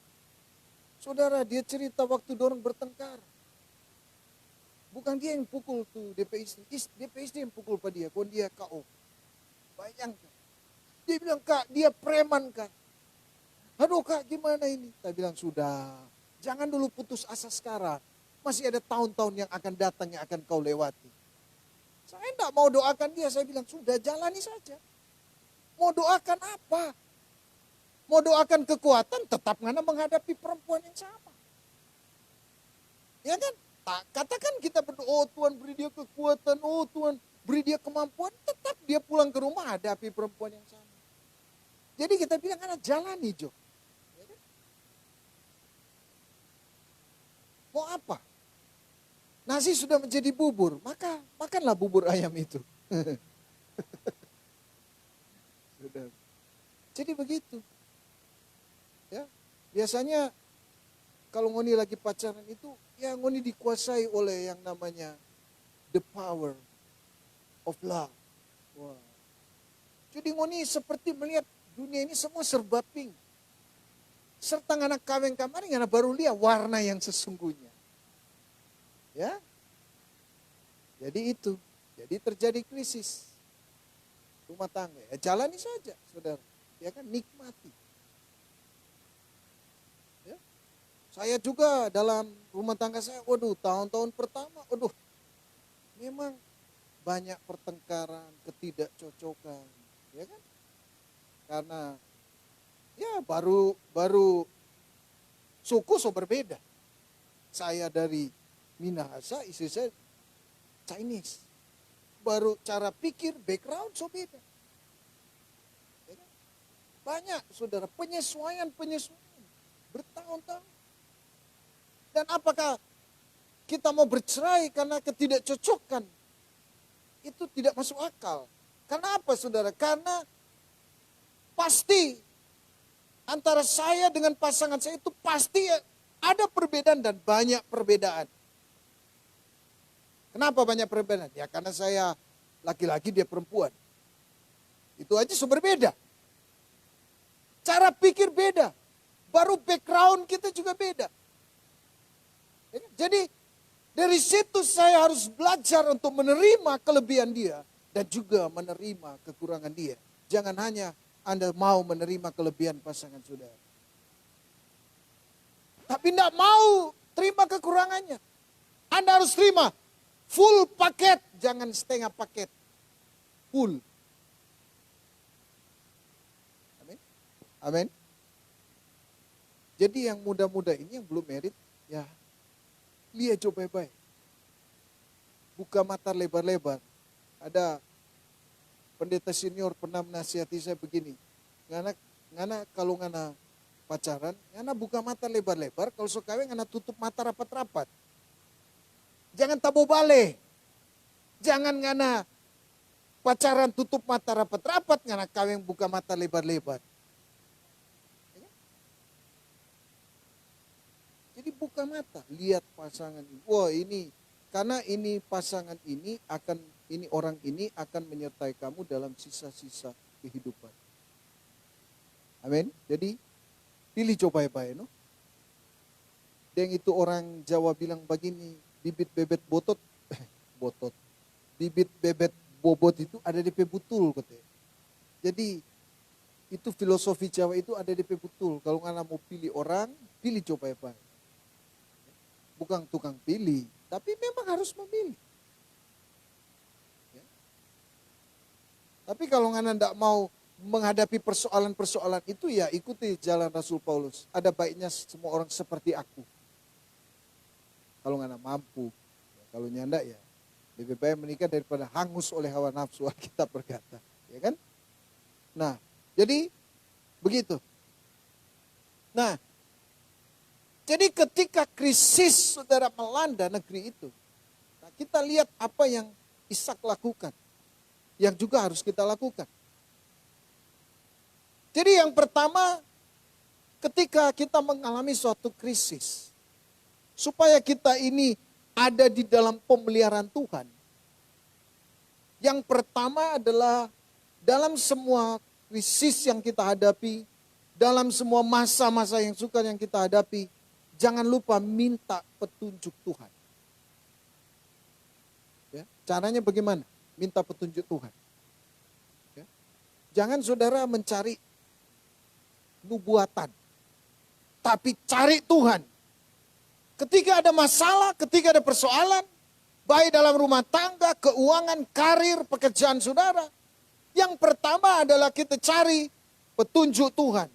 Saudara, dia cerita waktu dorong bertengkar. Bukan dia yang pukul tuh DP istri. DP istri yang pukul pada dia. Kok dia KO. Bayangkan. Dia bilang, Kak, dia preman Kak. Aduh Kak, gimana ini? Saya bilang, sudah. Jangan dulu putus asa sekarang. Masih ada tahun-tahun yang akan datang yang akan kau lewati. Saya enggak mau doakan dia. Saya bilang, sudah jalani saja. Mau doakan apa? Mau doakan kekuatan, tetap ngana menghadapi perempuan yang sama. Ya kan? Katakan kita berdoa, oh Tuhan beri dia kekuatan, oh Tuhan beri dia kemampuan, tetap dia pulang ke rumah hadapi perempuan yang sama. Jadi kita bilang, anak jalani Jo. Ya kan? Mau apa? Nasi sudah menjadi bubur, maka makanlah bubur ayam itu. Jadi begitu. Ya, biasanya kalau ngoni lagi pacaran itu, ya ngoni dikuasai oleh yang namanya the power of love. Wah. Jadi ngoni seperti melihat dunia ini semua serba pink. Serta anak kawin kemarin anak baru lihat warna yang sesungguhnya. Ya. Jadi itu. Jadi terjadi krisis rumah tangga. Ya, jalani saja, saudara. Ya kan, nikmati. Saya juga dalam rumah tangga saya, waduh tahun-tahun pertama, waduh memang banyak pertengkaran, ketidakcocokan, ya kan? Karena ya baru suku so berbeda. Saya dari Minahasa, istri saya Chinese. Baru cara pikir, background so beda. Ya kan? Banyak saudara, penyesuaian bertahun-tahun. Dan apakah kita mau bercerai karena ketidakcocokan? Itu tidak masuk akal. Karena apa saudara? Karena pasti antara saya dengan pasangan saya itu pasti ada perbedaan dan banyak perbedaan. Kenapa banyak perbedaan? Ya karena saya laki-laki, dia perempuan. Itu aja sudah berbeda. Cara pikir beda. Baru background kita juga beda. Jadi dari situ saya harus belajar untuk menerima kelebihan dia dan juga menerima kekurangan dia. Jangan hanya Anda mau menerima kelebihan pasangan saudara, tapi tidak mau terima kekurangannya. Anda harus terima full paket, jangan setengah paket. Full. Amin. Amin. Jadi yang muda-muda ini yang belum married, ya lihat coba baik-baik. Buka mata lebar-lebar. Ada pendeta senior pernah menasihati saya begini. Ngana kalau ngana pacaran, ngana buka mata lebar-lebar, kalau so kawin ngana tutup mata rapat-rapat. Jangan tabu bale. Jangan ngana pacaran tutup mata rapat-rapat, ngana kawin buka mata lebar-lebar. Jadi buka mata, lihat pasangan ini. Wah ini, karena ini pasangan ini orang ini akan menyertai kamu dalam sisa-sisa kehidupan. Amin. Jadi pilih coba baik, no. Dan itu orang Jawa bilang begini, bibit bebet botot, bibit bebet bobot itu ada DP betul katanya. Jadi itu filosofi Jawa itu ada DP betul. Kalau ngana mau pilih orang, pilih coba baik. Bukan tukang pilih, tapi memang harus memilih. Ya. Tapi kalau ngana tidak mau menghadapi persoalan-persoalan itu, ya ikuti jalan Rasul Paulus. Ada baiknya semua orang seperti aku. Kalau ngana mampu, ya, kalau nyanda ya lebih baik menikah daripada hangus oleh hawa nafsu, kita berkata, ya kan? Nah, jadi begitu. Nah, jadi ketika krisis saudara melanda negeri itu, nah kita lihat apa yang Ishak lakukan, yang juga harus kita lakukan. Jadi yang pertama, ketika kita mengalami suatu krisis, supaya kita ini ada di dalam pemeliharaan Tuhan, yang pertama adalah dalam semua krisis yang kita hadapi, dalam semua masa-masa yang sukar yang kita hadapi, jangan lupa minta petunjuk Tuhan. Ya, caranya bagaimana? Minta petunjuk Tuhan. Ya. Jangan saudara mencari nubuatan, tapi cari Tuhan. Ketika ada masalah, ketika ada persoalan, baik dalam rumah tangga, keuangan, karir, pekerjaan saudara, yang pertama adalah kita cari petunjuk Tuhan.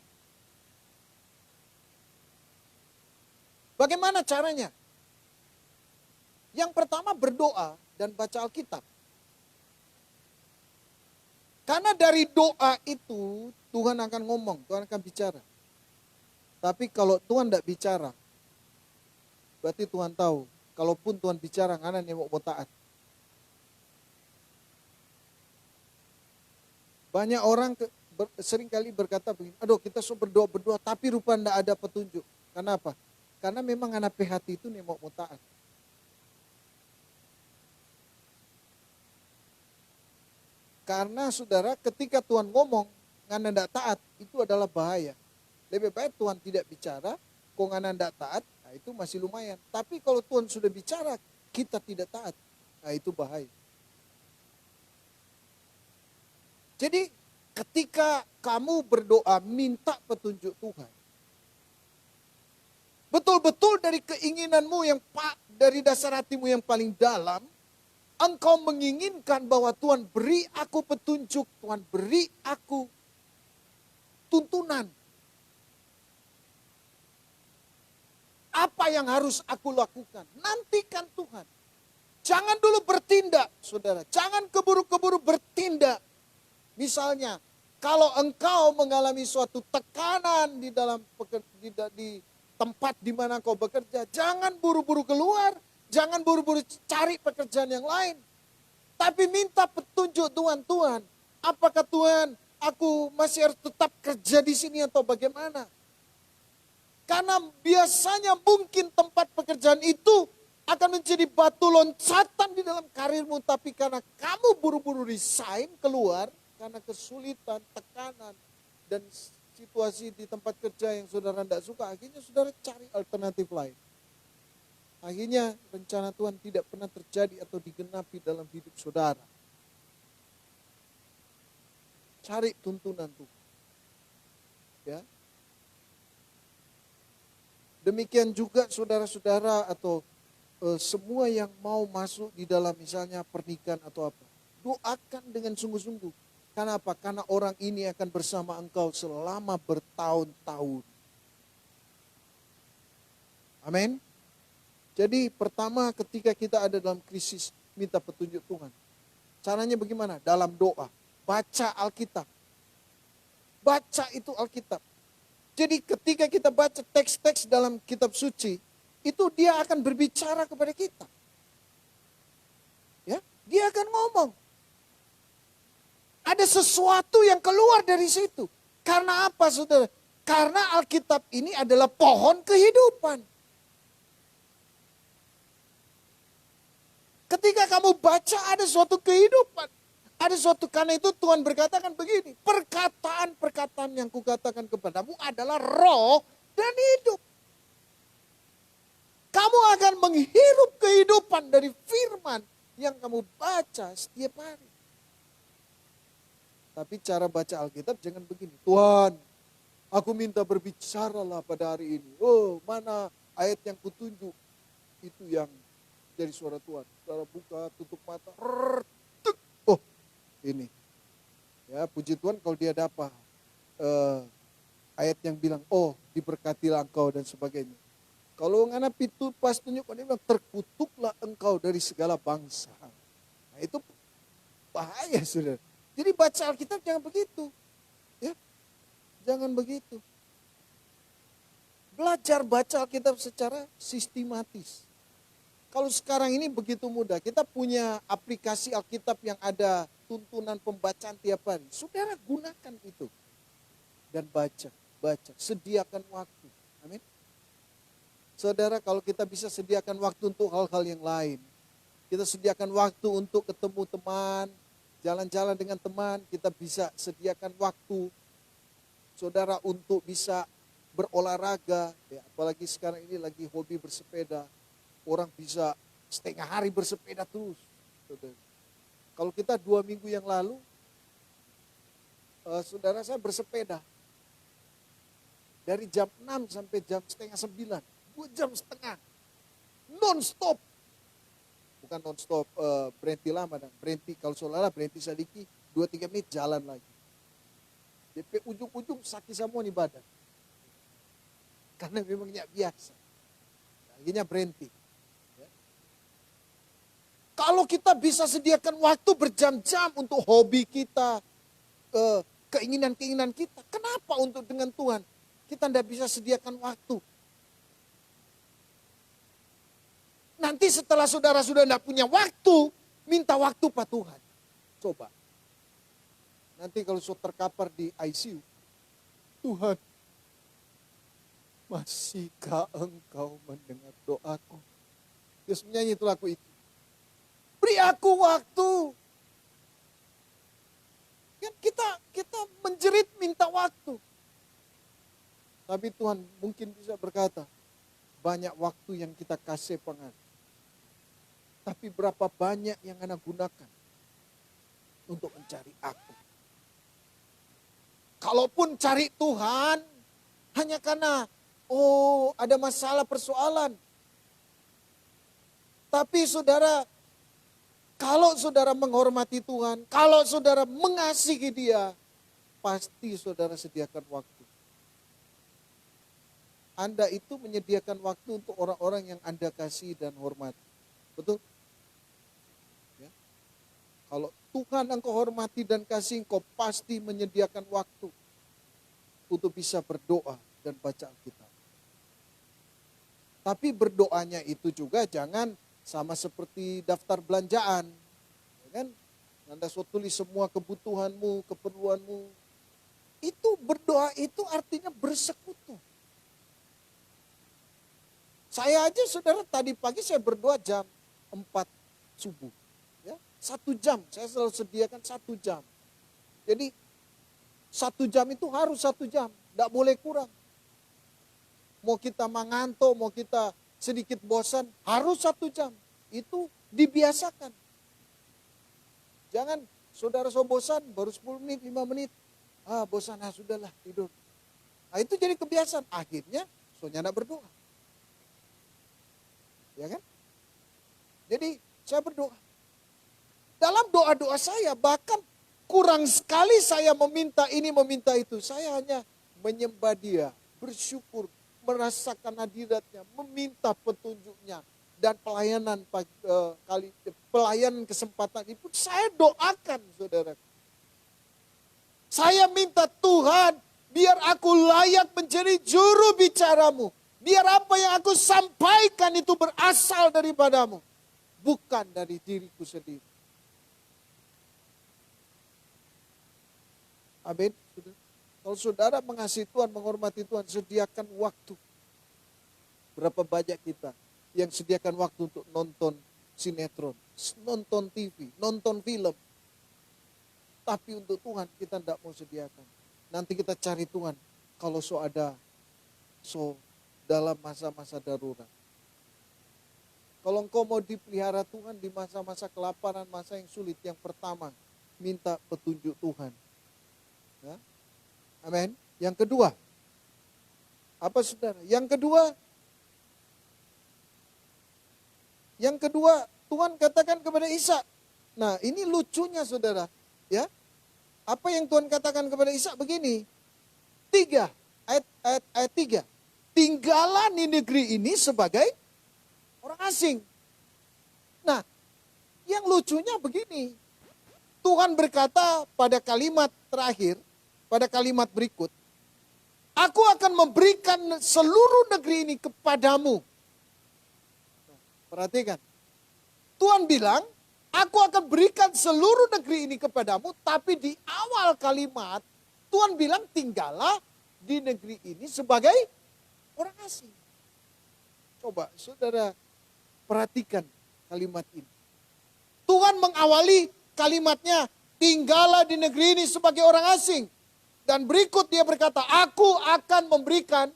Bagaimana caranya? Yang pertama berdoa dan baca Alkitab. Karena dari doa itu Tuhan akan ngomong, Tuhan akan bicara. Tapi kalau Tuhan tidak bicara, berarti Tuhan tahu. Kalaupun Tuhan bicara, ngana nih mau taat. Banyak orang seringkali berkata begini, aduh kita so berdoa-berdoa, tapi rupa tidak ada petunjuk. Kenapa? Karena memang anak hati itu nih mau taat. Karena saudara ketika Tuhan ngomong, ngana tidak taat, itu adalah bahaya. Lebih baik Tuhan tidak bicara, kok ngana tidak taat, nah itu masih lumayan. Tapi kalau Tuhan sudah bicara, kita tidak taat, nah itu bahaya. Jadi ketika kamu berdoa minta petunjuk Tuhan, betul-betul dari keinginanmu dari dasar hatimu yang paling dalam, engkau menginginkan bahwa Tuhan beri aku petunjuk, Tuhan beri aku tuntunan. Apa yang harus aku lakukan? Nantikan Tuhan. Jangan dulu bertindak, saudara. Jangan keburu-keburu bertindak. Misalnya, kalau engkau mengalami suatu tekanan di dalam di tempat di mana kau bekerja, jangan buru-buru keluar, jangan buru-buru cari pekerjaan yang lain. Tapi minta petunjuk Tuhan, apakah Tuhan aku masih harus tetap kerja di sini atau bagaimana? Karena biasanya mungkin tempat pekerjaan itu akan menjadi batu loncatan di dalam karirmu. Tapi karena kamu buru-buru resign keluar, karena kesulitan, tekanan, dan situasi di tempat kerja yang saudara tidak suka, akhirnya saudara cari alternatif lain. Akhirnya rencana Tuhan tidak pernah terjadi atau digenapi dalam hidup saudara. Cari tuntunan Tuhan. Ya. Demikian juga saudara-saudara atau semua yang mau masuk di dalam misalnya pernikahan atau apa. Doakan dengan sungguh-sungguh. Karena apa? Karena orang ini akan bersama engkau selama bertahun-tahun. Amin. Jadi pertama ketika kita ada dalam krisis, minta petunjuk Tuhan. Caranya bagaimana? Dalam doa. Baca Alkitab. Baca itu Alkitab. Jadi ketika kita baca teks-teks dalam kitab suci, itu dia akan berbicara kepada kita. Ya, dia akan ngomong. Ada sesuatu yang keluar dari situ. Karena apa, saudara? Karena Alkitab ini adalah pohon kehidupan. Ketika kamu baca ada suatu kehidupan. Ada suatu, karena itu Tuhan berkatakan begini. Perkataan-perkataan yang kukatakan kepadamu adalah roh dan hidup. Kamu akan menghirup kehidupan dari firman yang kamu baca setiap hari. Tapi cara baca Alkitab jangan begini. Tuhan, aku minta berbicaralah pada hari ini. Oh, mana ayat yang kutunjuk. Itu yang jadi suara Tuhan. Saudara buka, tutup mata. Oh, ini. Ya, puji Tuhan kalau dia dapat ayat yang bilang, oh diberkatilah engkau dan sebagainya. Kalau ngana pitu pas tunjuk, dia bilang terkutuklah engkau dari segala bangsa. Nah itu bahaya saudara. Jadi baca Alkitab jangan begitu. Ya, jangan begitu. Belajar baca Alkitab secara sistematis. Kalau sekarang ini begitu mudah, kita punya aplikasi Alkitab yang ada tuntunan pembacaan tiap hari. Saudara gunakan itu. Dan baca, sediakan waktu. Amin. Saudara, kalau kita bisa sediakan waktu untuk hal-hal yang lain. Kita sediakan waktu untuk ketemu teman, jalan-jalan dengan teman, kita bisa sediakan waktu. Saudara untuk bisa berolahraga, ya, apalagi sekarang ini lagi hobi bersepeda. Orang bisa setengah hari bersepeda terus. Saudara. Kalau kita 2 minggu yang lalu, saudara saya bersepeda. Dari jam 6 sampai jam setengah 9. 2 jam setengah. Non-stop. Bukan non-stop berhenti lama. Dan berhenti, kalau saudara berhenti sedikit, 2-3 menit jalan lagi. DP ujung-ujung sakit semua nih badan. Karena memangnya biasa. Akhirnya berhenti. Ya. Kalau kita bisa sediakan waktu berjam-jam untuk hobi kita, keinginan-keinginan kita, kenapa untuk dengan Tuhan kita tidak bisa sediakan waktu? Nanti setelah saudara sudah tidak punya waktu, minta waktu Pak Tuhan. Coba. Nanti kalau sudah terkapar di ICU, Tuhan, masihkah engkau mendengar doaku? Terus menyanyi itu lagu itu. Beri aku waktu. Kan kita menjerit minta waktu. Tapi Tuhan mungkin bisa berkata, banyak waktu yang kita kasih pengen. Tapi berapa banyak yang Anda gunakan untuk mencari aku. Kalaupun cari Tuhan, hanya karena, oh ada masalah persoalan. Tapi saudara, kalau saudara menghormati Tuhan, kalau saudara mengasihi Dia, pasti saudara sediakan waktu. Anda itu menyediakan waktu untuk orang-orang yang Anda kasih dan hormati. Betul? Ya. Kalau Tuhan engkau hormati dan kasih, engkau pasti menyediakan waktu untuk bisa berdoa dan baca Alkitab. Tapi berdoanya itu juga jangan sama seperti daftar belanjaan. Ya kan? Anda tulis semua kebutuhanmu, keperluanmu, Itu berdoa itu artinya bersekutu. Saya aja saudara tadi pagi saya berdoa jam 4 subuh. Ya, 1 jam, saya selalu sediakan 1 jam. Jadi 1 jam itu harus 1 jam, tidak boleh kurang. Mau kita mengantuk, mau kita sedikit bosan, harus 1 jam. Itu dibiasakan. Jangan saudara so bosan, baru 10 menit, 5 menit. Bosan, sudahlah tidur. Nah itu jadi kebiasaan. Akhirnya, soalnya tidak berdoa. Ya kan? Jadi saya berdoa. Dalam doa-doa saya, bahkan kurang sekali saya meminta ini, meminta itu. Saya hanya menyembah Dia, bersyukur, merasakan hadiratnya, meminta petunjuknya. Dan pelayanan kesempatan itu saya doakan, saudara. Saya minta Tuhan, biar aku layak menjadi juru bicaramu. Biar apa yang aku sampaikan itu berasal daripadamu. Bukan dari diriku sendiri. Amin. Kalau saudara mengasihi Tuhan, menghormati Tuhan, sediakan waktu. Berapa banyak kita yang sediakan waktu untuk nonton sinetron, nonton TV, nonton film. Tapi untuk Tuhan kita tidak mau sediakan. Nanti kita cari Tuhan kalau dalam masa-masa darurat. Kalau engkau mau dipelihara Tuhan di masa-masa kelaparan, masa yang sulit, yang pertama, minta petunjuk Tuhan. Ya? Amin. Yang kedua, apa saudara? Yang kedua, Tuhan katakan kepada Ishak. Nah ini lucunya saudara. Ya, apa yang Tuhan katakan kepada Ishak begini. Ayat 3. Tinggallah di negeri ini sebagai orang asing. Nah, yang lucunya begini. Tuhan berkata pada kalimat terakhir, pada kalimat berikut. Aku akan memberikan seluruh negeri ini kepadamu. Perhatikan. Tuhan bilang, aku akan berikan seluruh negeri ini kepadamu. Tapi di awal kalimat, Tuhan bilang tinggallah di negeri ini sebagai orang asing. Coba saudara perhatikan kalimat ini. Tuhan mengawali kalimatnya, tinggallah di negeri ini sebagai orang asing. Dan berikut dia berkata, aku akan memberikan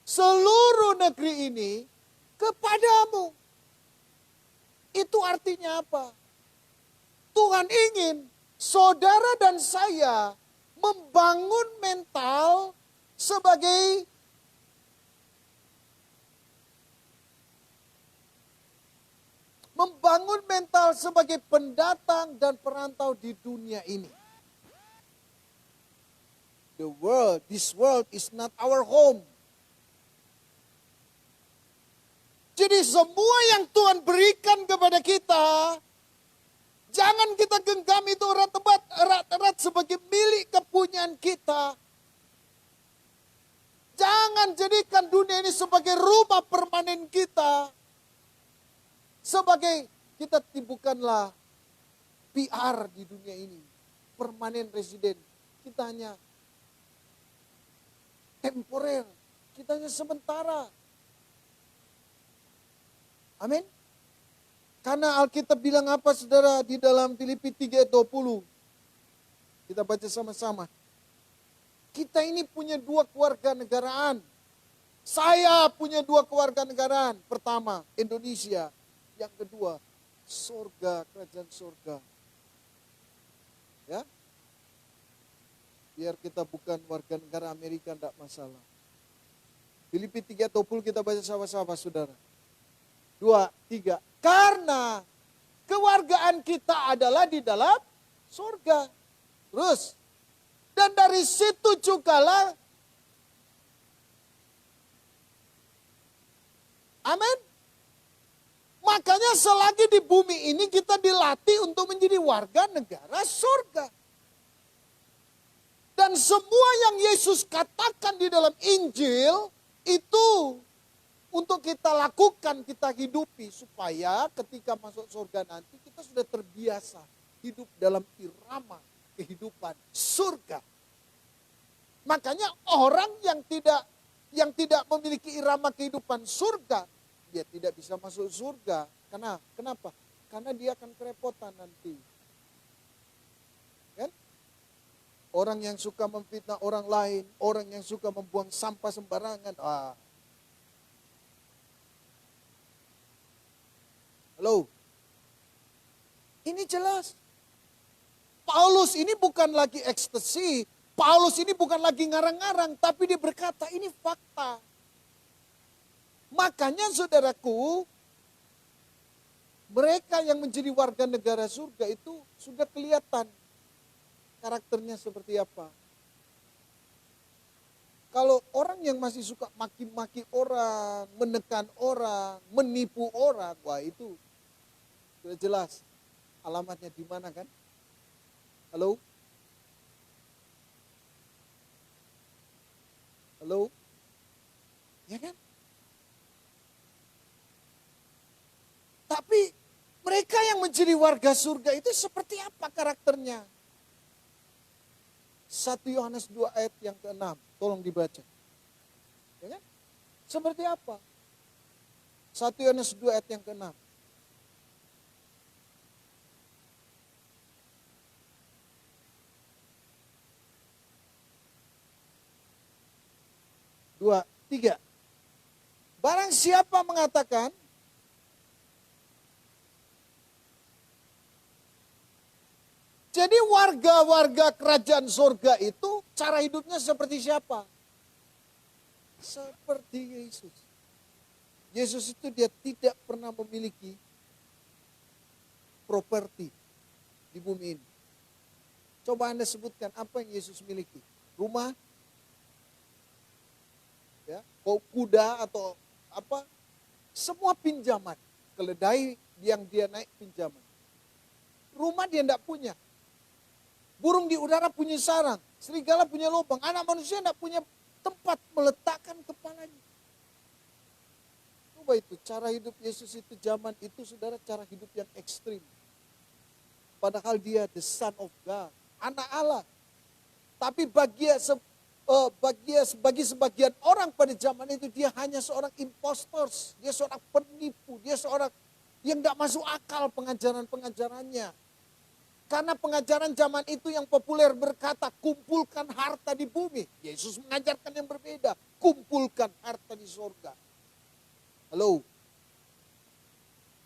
seluruh negeri ini kepadamu. Itu artinya apa? Tuhan ingin saudara dan saya membangun mental sebagai pendatang dan perantau di dunia ini. This world is not our home. Jadi semua yang Tuhan berikan kepada kita, jangan kita genggam itu erat-erat sebagai milik kepunyaan kita. Jangan jadikan dunia ini sebagai rumah permanen kita. Sebagai kita bukanlah PR di dunia ini. Permanen residen. Kita hanya temporer. Kita hanya sementara. Amin. Karena Alkitab bilang apa saudara di dalam Filipi 3:20. Kita baca sama-sama. Kita ini punya 2 kewarganegaraan. Saya punya 2 kewarganegaraan. Pertama, Indonesia. Yang kedua, surga, kerajaan surga. Ya. Biar kita bukan warga negara Amerika, tidak masalah. Filipi 3:20 kita baca sama-sama saudara. 2, 3. Karena kewargaan kita adalah di dalam surga. Terus. Dan dari situ jugalah. Amin. Makanya selagi di bumi ini kita dilatih untuk menjadi warga negara surga. Dan semua yang Yesus katakan di dalam Injil itu untuk kita lakukan, kita hidupi. Supaya ketika masuk surga nanti kita sudah terbiasa hidup dalam irama kehidupan surga. Makanya orang yang tidak memiliki irama kehidupan surga, dia tidak bisa masuk surga. Kenapa? Karena dia akan kerepotan nanti. Kan? Orang yang suka memfitnah orang lain, orang yang suka membuang sampah sembarangan. Halo? Ini jelas. Paulus ini bukan lagi ekstasi. Paulus ini bukan lagi ngarang-ngarang. Tapi dia berkata ini fakta. Makanya saudaraku, mereka yang menjadi warga negara surga itu sudah kelihatan karakternya seperti apa. Kalau orang yang masih suka maki-maki orang, menekan orang, menipu orang, wah itu sudah jelas alamatnya di mana kan? Halo? Halo? Ya kan? Tapi mereka yang menjadi warga surga itu seperti apa karakternya? 1 Yohanes 2 ayat yang ke-6, tolong dibaca. Ya kan? Seperti apa? 1 Yohanes 2 ayat yang ke-6. Dua, tiga. Barang siapa mengatakan, jadi warga-warga kerajaan surga itu cara hidupnya seperti siapa? Seperti Yesus. Yesus itu dia tidak pernah memiliki properti di bumi ini. Coba Anda sebutkan apa yang Yesus miliki? Rumah? Ya, kuda atau apa? Semua pinjaman. Keledai yang dia naik pinjaman. Rumah dia tidak punya. Burung di udara punya sarang. Serigala punya lubang. Anak manusia tidak punya tempat meletakkan kepalanya. Coba itu, cara hidup Yesus itu zaman itu saudara cara hidup yang ekstrim. Padahal dia the son of God. Anak Allah. Tapi bagi sebagian orang pada zaman itu dia hanya seorang impostor, dia seorang penipu, dia seorang yang tidak masuk akal pengajaran-pengajarannya. Karena pengajaran zaman itu yang populer berkata kumpulkan harta di bumi. Yesus mengajarkan yang berbeda, kumpulkan harta di surga. Halo.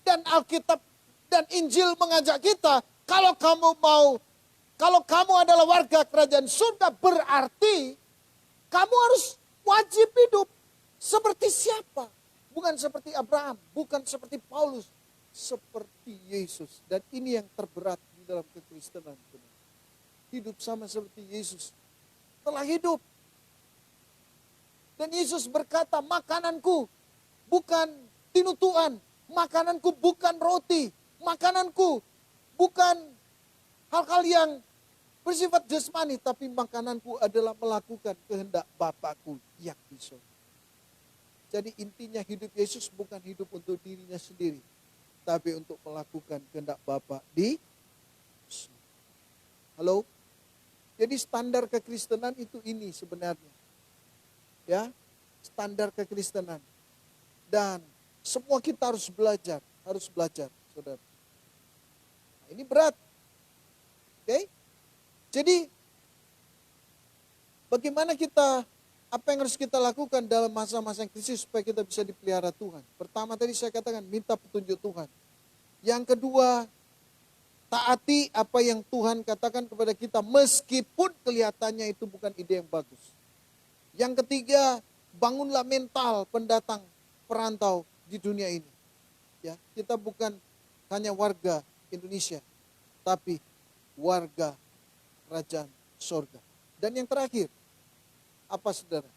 Dan Alkitab dan Injil mengajak kita, kalau kamu adalah warga kerajaan surga berarti kamu harus wajib hidup seperti siapa? Bukan seperti Abraham, bukan seperti Paulus, seperti Yesus. Dan ini yang terberat di dalam kekristenan. Hidup sama seperti Yesus telah hidup. Dan Yesus berkata, makananku bukan tinutuan, makananku bukan roti, makananku bukan hal-hal yang bersifat jasmani, tapi makananku adalah melakukan kehendak Bapakku yang di surga. Jadi intinya hidup Yesus bukan hidup untuk dirinya sendiri, tapi untuk melakukan kehendak Bapa di surga. Halo? Jadi standar kekristenan itu ini sebenarnya. Ya, standar kekristenan. Dan semua kita harus belajar, saudara. Nah, ini berat. Oke? Jadi, bagaimana apa yang harus kita lakukan dalam masa-masa krisis supaya kita bisa dipelihara Tuhan? Pertama tadi saya katakan, minta petunjuk Tuhan. Yang kedua, taati apa yang Tuhan katakan kepada kita, meskipun kelihatannya itu bukan ide yang bagus. Yang ketiga, bangunlah mental pendatang perantau di dunia ini. Ya, kita bukan hanya warga Indonesia, tapi warga kerajaan surga. Dan yang terakhir, apa saudara?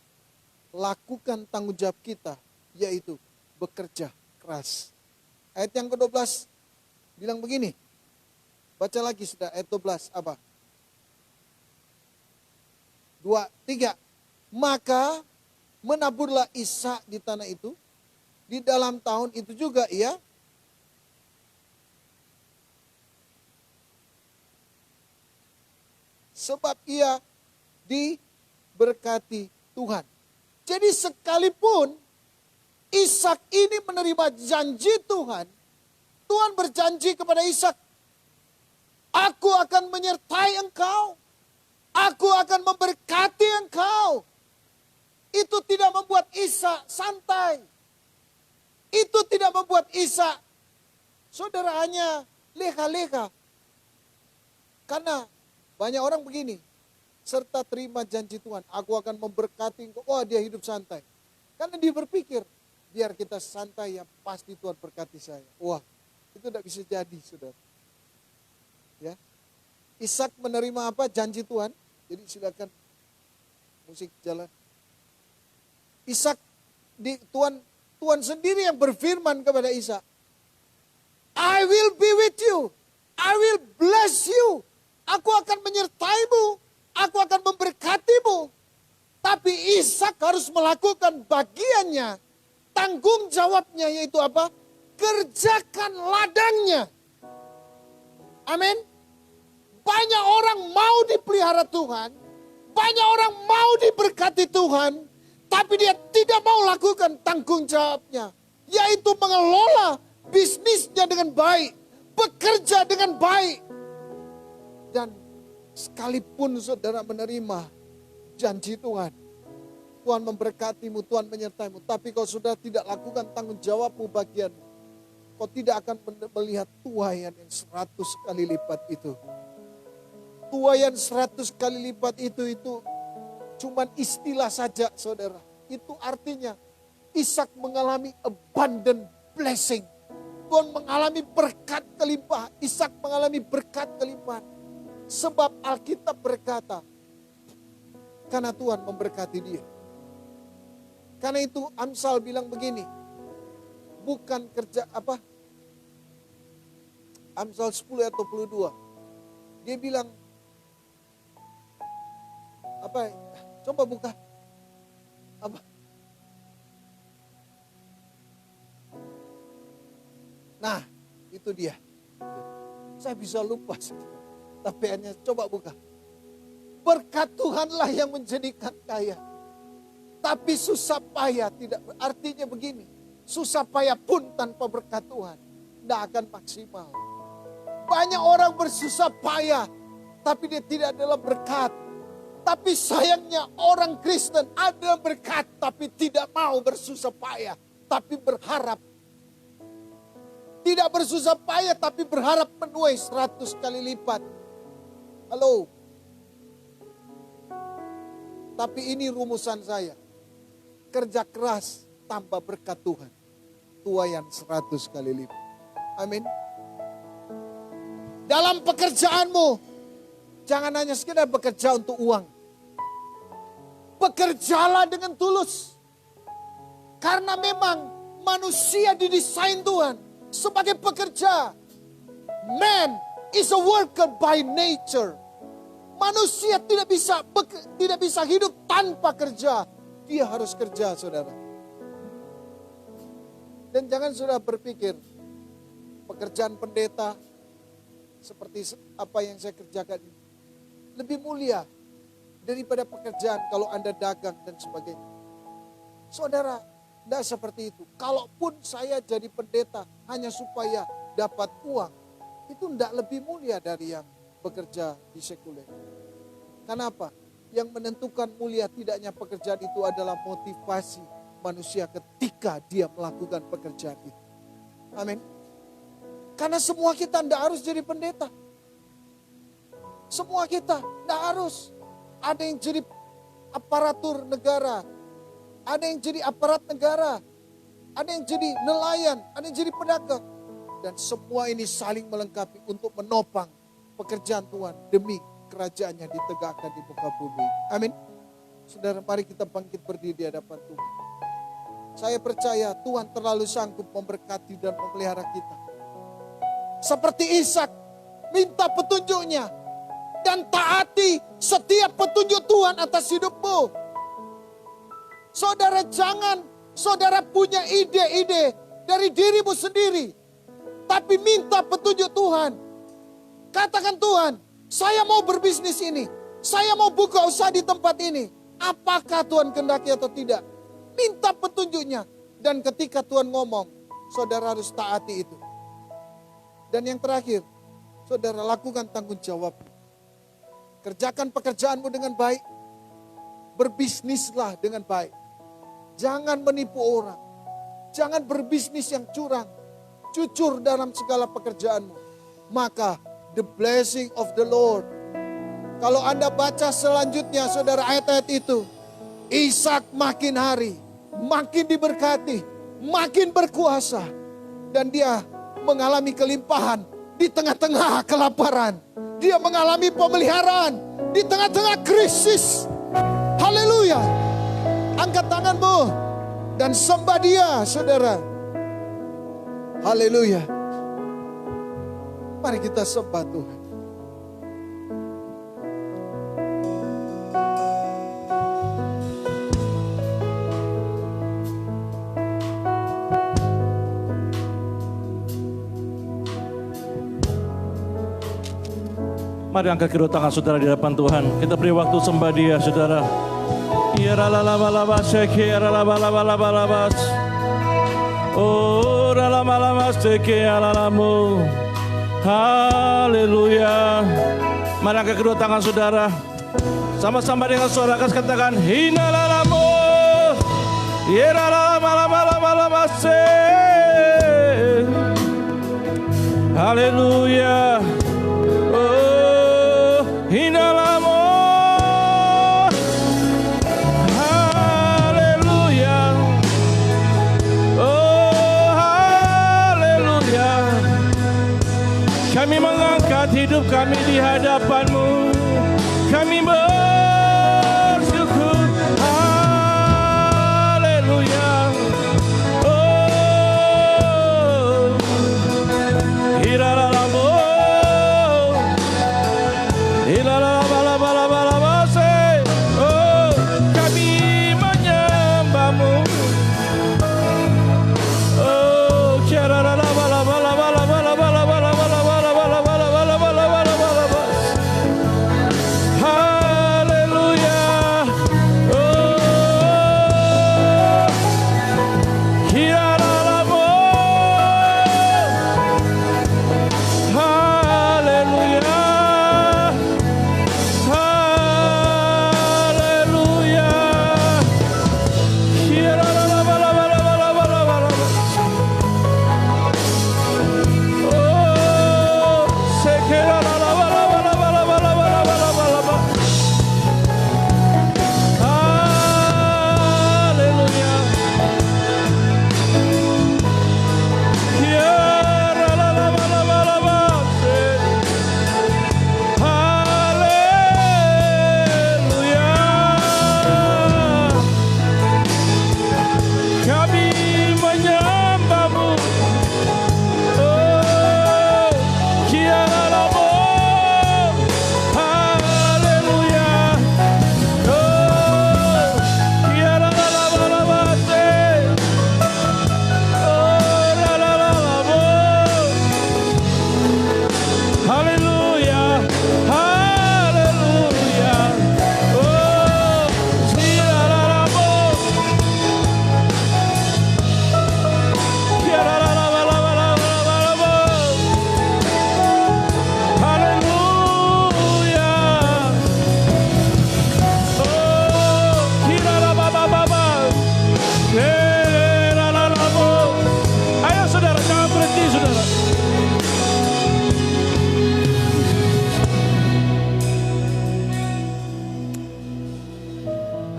Lakukan tanggung jawab kita, yaitu bekerja keras. Ayat yang ke-12 bilang begini. Baca lagi saudara, ayat 12 apa? 2, 3. Maka menaburlah Ishak di tanah itu. Di dalam tahun itu juga ia sebab ia diberkati Tuhan. Jadi sekalipun Ishak ini menerima janji Tuhan, Tuhan berjanji kepada Ishak, aku akan menyertai engkau, aku akan memberkati engkau. Itu tidak membuat Ishak santai. Itu tidak membuat Ishak, saudara, hanya leha-leha. Karena banyak orang begini, serta terima janji Tuhan, aku akan memberkati engkau. Wah, dia hidup santai. Karena dia berpikir, biar kita santai ya pasti Tuhan berkati saya. Wah, itu tidak bisa jadi, saudara. Ya, Ishak menerima apa? Janji Tuhan. Jadi silakan musik jalan. Ishak, Tuhan sendiri yang berfirman kepada Ishak, I will be with you, I will bless you. Aku akan menyertaimu, aku akan memberkatimu. Tapi Ishak harus melakukan bagiannya, tanggung jawabnya, yaitu apa? Kerjakan ladangnya. Amin. Banyak orang mau dipelihara Tuhan, banyak orang mau diberkati Tuhan, tapi dia tidak mau lakukan tanggung jawabnya, yaitu mengelola bisnisnya dengan baik, bekerja dengan baik. Dan sekalipun saudara menerima janji Tuhan, Tuhan memberkatimu, Tuhan menyertaimu, tapi kau sudah tidak lakukan tanggung jawabmu bagianmu, kau tidak akan melihat tuaian yang 100 kali lipat itu. Tuaian 100 kali lipat itu cuman istilah saja, saudara. Itu artinya Ishak mengalami abundant blessing. Tuhan mengalami berkat kelimpahan. Ishak mengalami berkat kelimpahan. Sebab Alkitab berkata, karena Tuhan memberkati dia. Karena itu Amsal bilang begini, bukan kerja apa? Amsal 10 atau 22. Dia bilang, apa? Coba buka. Apa? Nah, itu dia. Saya bisa lupa, tapi hanya coba buka. Berkat Tuhanlah yang menjadikan kaya. Tapi susah payah tidak. Artinya begini, susah payah pun tanpa berkat Tuhan tidak akan maksimal. Banyak orang bersusah payah, tapi dia tidak adalah berkat. Tapi sayangnya orang Kristen ada berkat, tapi tidak mau bersusah payah, tapi berharap. Tidak bersusah payah, tapi berharap menuai 100 kali lipat. Halo. Tapi ini rumusan saya. Kerja keras tanpa berkat Tuhan, tuaian 100 kali lipat. Amin. Dalam pekerjaanmu, jangan hanya sekedar bekerja untuk uang. Bekerjalah dengan tulus. Karena memang manusia didesain Tuhan sebagai pekerja. Man is a worker by nature. Manusia tidak bisa hidup tanpa kerja. Dia harus kerja, saudara. Dan jangan sudah berpikir pekerjaan pendeta seperti apa yang saya kerjakan ini lebih mulia daripada pekerjaan kalau Anda dagang dan sebagainya. Saudara, tidak seperti itu. Kalaupun saya jadi pendeta hanya supaya dapat uang, itu tidak lebih mulia dari yang bekerja di sekuler. Kenapa? Yang menentukan mulia tidaknya pekerjaan itu adalah motivasi manusia ketika dia melakukan pekerjaan itu. Amin. Karena semua kita tidak harus jadi pendeta. Semua kita tidak harus. Ada yang jadi aparatur negara. Ada yang jadi aparat negara. Ada yang jadi nelayan. Ada yang jadi pedagang. Dan semua ini saling melengkapi untuk menopang pekerjaan Tuhan demi kerajaannya ditegakkan di muka bumi. Amin. Saudara, mari kita bangkit berdiri di hadapan Tuhan. Saya percaya Tuhan terlalu sanggup memberkati dan memelihara kita. Seperti Ishak, minta petunjuknya dan taati setiap petunjuk Tuhan atas hidupmu. Saudara, jangan saudara punya ide-ide dari dirimu sendiri, tapi minta petunjuk Tuhan. Katakan, Tuhan, saya mau berbisnis ini, saya mau buka usaha di tempat ini. Apakah Tuhan kehendaki atau tidak? Minta petunjuknya. Dan ketika Tuhan ngomong, saudara harus taati itu. Dan yang terakhir, saudara lakukan tanggung jawab. Kerjakan pekerjaanmu dengan baik. Berbisnislah dengan baik. Jangan menipu orang. Jangan berbisnis yang curang. Jujur dalam segala pekerjaanmu. Maka the blessing of the Lord. Kalau Anda baca selanjutnya saudara ayat-ayat itu. Ishak makin hari. Makin diberkati. Makin berkuasa. Dan dia mengalami kelimpahan. Di tengah-tengah kelaparan. Dia mengalami pemeliharaan. Di tengah-tengah krisis. Haleluya. Angkat tanganmu. Dan sembah dia saudara. Haleluya. Mari kita sembah Tuhan. Mari angkat kedua tangan saudara di hadapan Tuhan. Kita beri waktu sembah dia saudara. Oh, haleluya. Mari angkat kedua tangan saudara. Sama-sama dengan suara keras katakan hinalalamu. Haleluya. Oh, hinalalamu. Kami mengangkat hidup kami di hadapan-Mu. Kami bersyukur. Haleluya. Oh. Hiralalamu. Hilalalabalabalabalabase. Oh, kami menyembah-Mu. Oh,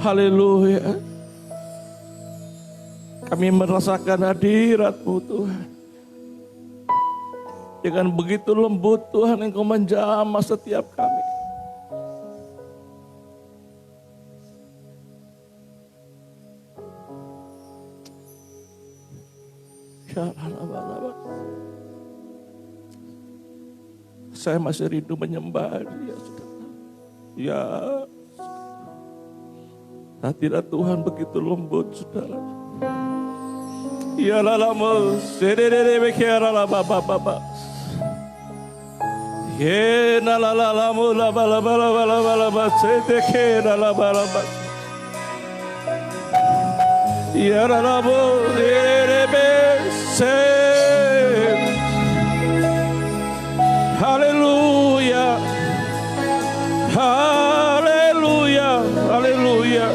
haleluya. Kami merasakan hadirat-Mu Tuhan. Dengan begitu lembut Tuhan Engkau menjamah setiap kami. Saya masih rindu menyembah Dia, saudara. Ya, hadirat Tuhan begitu lembut, saudara. Ya lalamu, sedere bekiara la baba baba. Ye na la la la mu la ba la ba la ba la ba la ba sedeke na la ba la ba. Ya Rabu Rebese. Haleluya. Haleluya. Haleluya.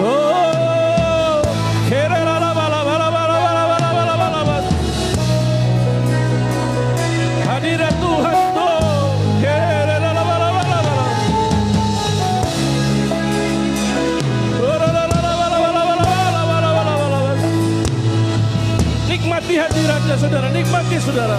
Oh, hadirat Tuhan tuh. Nikmati hadiratnya saudara, nikmati saudara.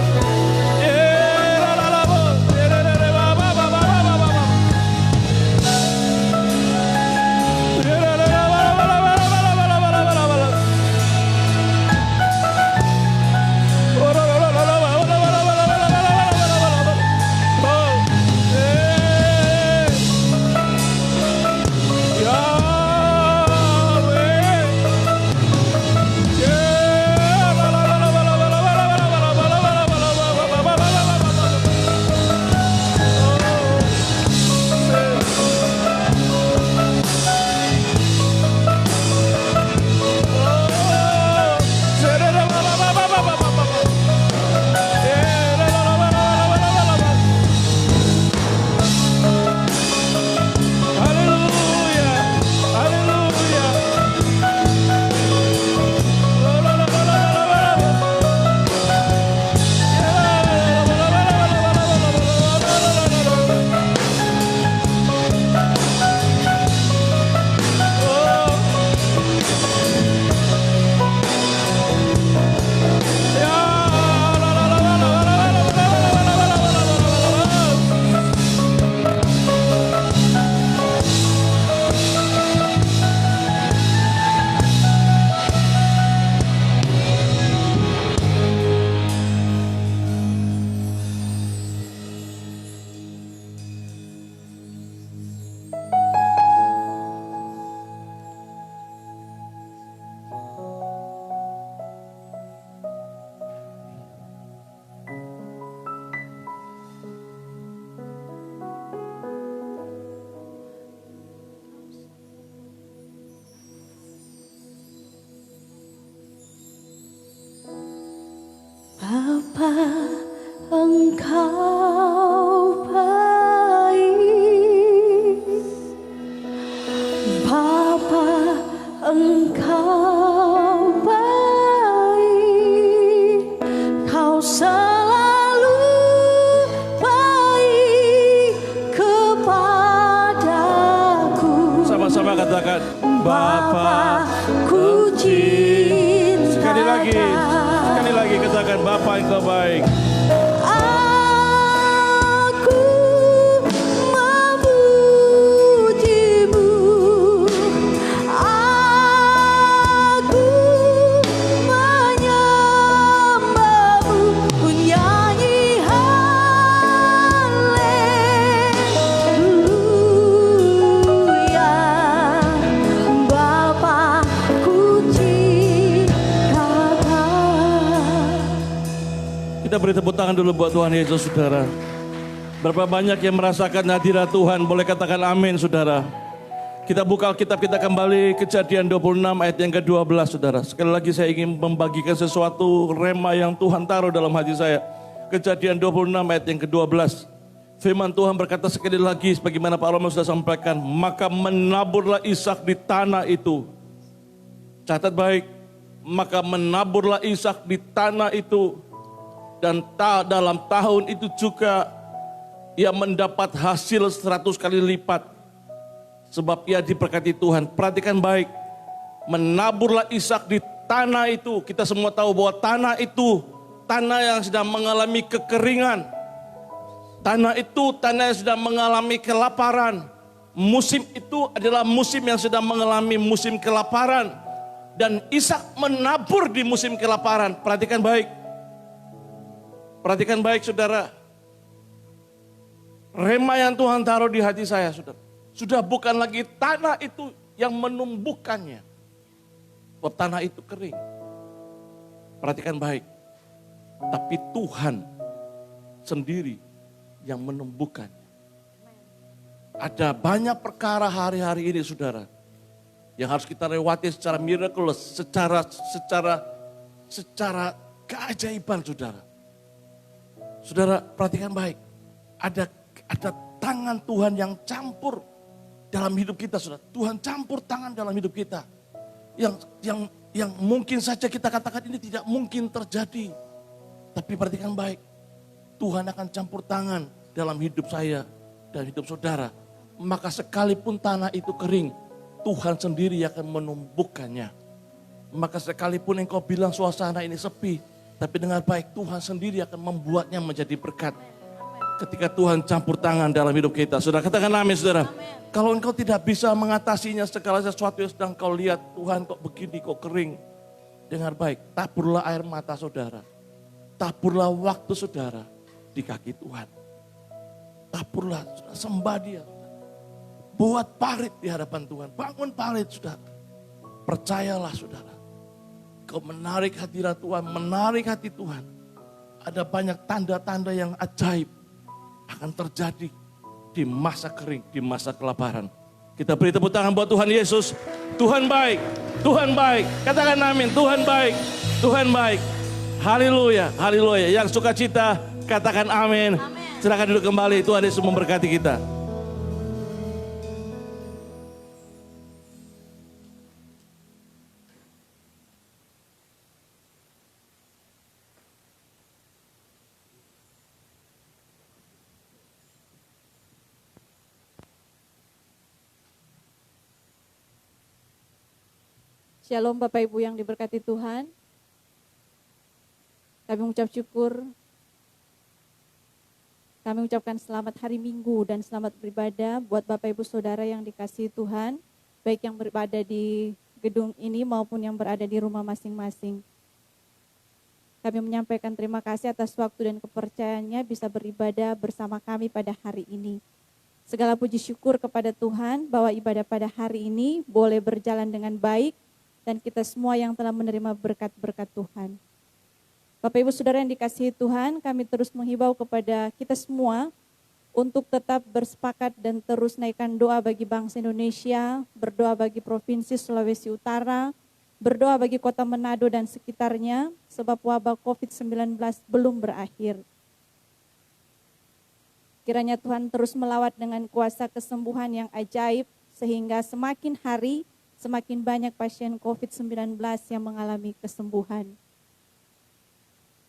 Bapa, Engkau baik. Bapa, Engkau baik. Kau selalu baik kepadaku. Sama-sama katakan, Bapa, ku cinta. Sekali lagi katakan, Bapa Engkau baik. Aku memujimu, aku menyembahmu, ku nyanyi haleluya. Bapa, ku cinta. Kita beri tepuk tangan dulu buat Tuhan Yesus, saudara. Berapa banyak yang merasakan hadirat Tuhan, boleh katakan amin, saudara. Kita buka Alkitab kita kembali, Kejadian 26 ayat yang ke-12, saudara. Sekali lagi saya ingin membagikan sesuatu rema yang Tuhan taruh dalam hati saya. Kejadian 26 ayat yang ke-12. Firman Tuhan berkata sekali lagi, sebagaimana Pak Romo sudah sampaikan, maka menaburlah Ishak di tanah itu. Catat baik, maka menaburlah Ishak di tanah itu. Dan dalam tahun itu juga ia mendapat hasil 100 kali lipat. Sebab ia diberkati Tuhan. Perhatikan baik. Menaburlah Ishak di tanah itu. Kita semua tahu bahwa tanah itu tanah yang sedang mengalami kekeringan. Tanah itu tanah yang sedang mengalami kelaparan. Musim itu adalah musim yang sedang mengalami musim kelaparan. Dan Ishak menabur di musim kelaparan. Perhatikan baik. Perhatikan baik, saudara. Rema yang Tuhan taruh di hati saya, saudara. Sudah bukan lagi tanah itu yang menumbuhkannya. Sebab tanah itu kering. Perhatikan baik. Tapi Tuhan sendiri yang menumbuhkan. Ada banyak perkara hari-hari ini saudara, yang harus kita lewati secara miraculous, secara keajaiban saudara. Saudara perhatikan baik, ada tangan Tuhan yang campur dalam hidup kita saudara. Tuhan campur tangan dalam hidup kita. Yang mungkin saja kita katakan ini tidak mungkin terjadi. Tapi perhatikan baik, Tuhan akan campur tangan dalam hidup saya dan hidup saudara. Maka sekalipun tanah itu kering, Tuhan sendiri akan menumbuhkannya. Maka sekalipun engkau bilang suasana ini sepi, tapi dengar baik, Tuhan sendiri akan membuatnya menjadi berkat. Ketika Tuhan campur tangan dalam hidup kita. Saudara katakan amin saudara. Amin. Kalau engkau tidak bisa mengatasinya segala sesuatu yang sedang kau lihat, Tuhan kok begini, kok kering. Dengar baik, taburlah air mata saudara. Taburlah waktu saudara di kaki Tuhan. Taburlah, sembah dia. Buat parit di hadapan Tuhan. Bangun parit saudara. Percayalah saudara. Kau menarik hadirat Tuhan, menarik hati Tuhan. Ada banyak tanda-tanda yang ajaib akan terjadi di masa kering, di masa kelaparan. Kita beri tepuk tangan buat Tuhan Yesus. Tuhan baik, Tuhan baik. Katakan amin, Tuhan baik, Tuhan baik. Haleluya, haleluya. Yang sukacita katakan amin. Silakan duduk kembali, Tuhan Yesus memberkati kita. Shalom Bapak Ibu yang diberkati Tuhan. Kami mengucap syukur. Kami ucapkan selamat hari Minggu dan selamat beribadah buat Bapak Ibu Saudara yang dikasihi Tuhan. Baik yang berada di gedung ini maupun yang berada di rumah masing-masing. Kami menyampaikan terima kasih atas waktu dan kepercayaannya bisa beribadah bersama kami pada hari ini. Segala puji syukur kepada Tuhan bahwa ibadah pada hari ini boleh berjalan dengan baik. Dan kita semua yang telah menerima berkat-berkat Tuhan. Bapak Ibu Saudara yang dikasihi Tuhan, kami terus menghibau kepada kita semua untuk tetap bersepakat dan terus naikkan doa bagi bangsa Indonesia, berdoa bagi Provinsi Sulawesi Utara, berdoa bagi kota Manado dan sekitarnya, sebab wabah COVID-19 belum berakhir. Kiranya Tuhan terus melawat dengan kuasa kesembuhan yang ajaib, sehingga semakin hari, semakin banyak pasien COVID-19 yang mengalami kesembuhan.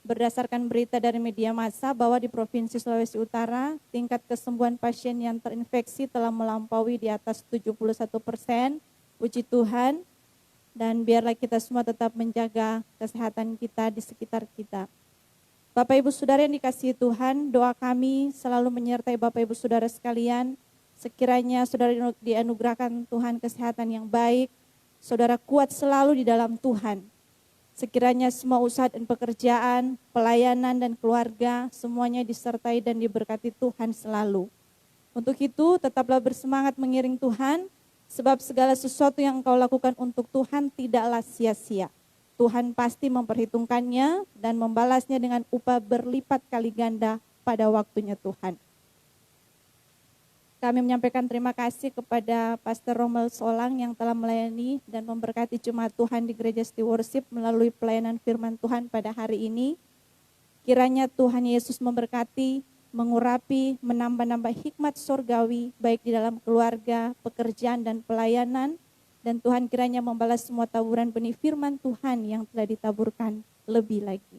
Berdasarkan berita dari media massa bahwa di Provinsi Sulawesi Utara, tingkat kesembuhan pasien yang terinfeksi telah melampaui di atas 71%. Puji Tuhan, dan biarlah kita semua tetap menjaga kesehatan kita di sekitar kita. Bapak Ibu Saudara yang dikasihi Tuhan, doa kami selalu menyertai Bapak Ibu Saudara sekalian. Sekiranya saudara dianugerahkan Tuhan kesehatan yang baik, saudara kuat selalu di dalam Tuhan. Sekiranya semua usaha dan pekerjaan, pelayanan dan keluarga, semuanya disertai dan diberkati Tuhan selalu. Untuk itu tetaplah bersemangat mengiring Tuhan, sebab segala sesuatu yang engkau lakukan untuk Tuhan tidaklah sia-sia. Tuhan pasti memperhitungkannya dan membalasnya dengan upah berlipat kali ganda pada waktunya Tuhan. Kami menyampaikan terima kasih kepada Pastor Rommel Solang yang telah melayani dan memberkati jemaat Tuhan di Gereja City Worship melalui pelayanan firman Tuhan pada hari ini. Kiranya Tuhan Yesus memberkati, mengurapi, menambah-nambah hikmat surgawi baik di dalam keluarga, pekerjaan dan pelayanan. Dan Tuhan kiranya membalas semua taburan benih firman Tuhan yang telah ditaburkan lebih lagi.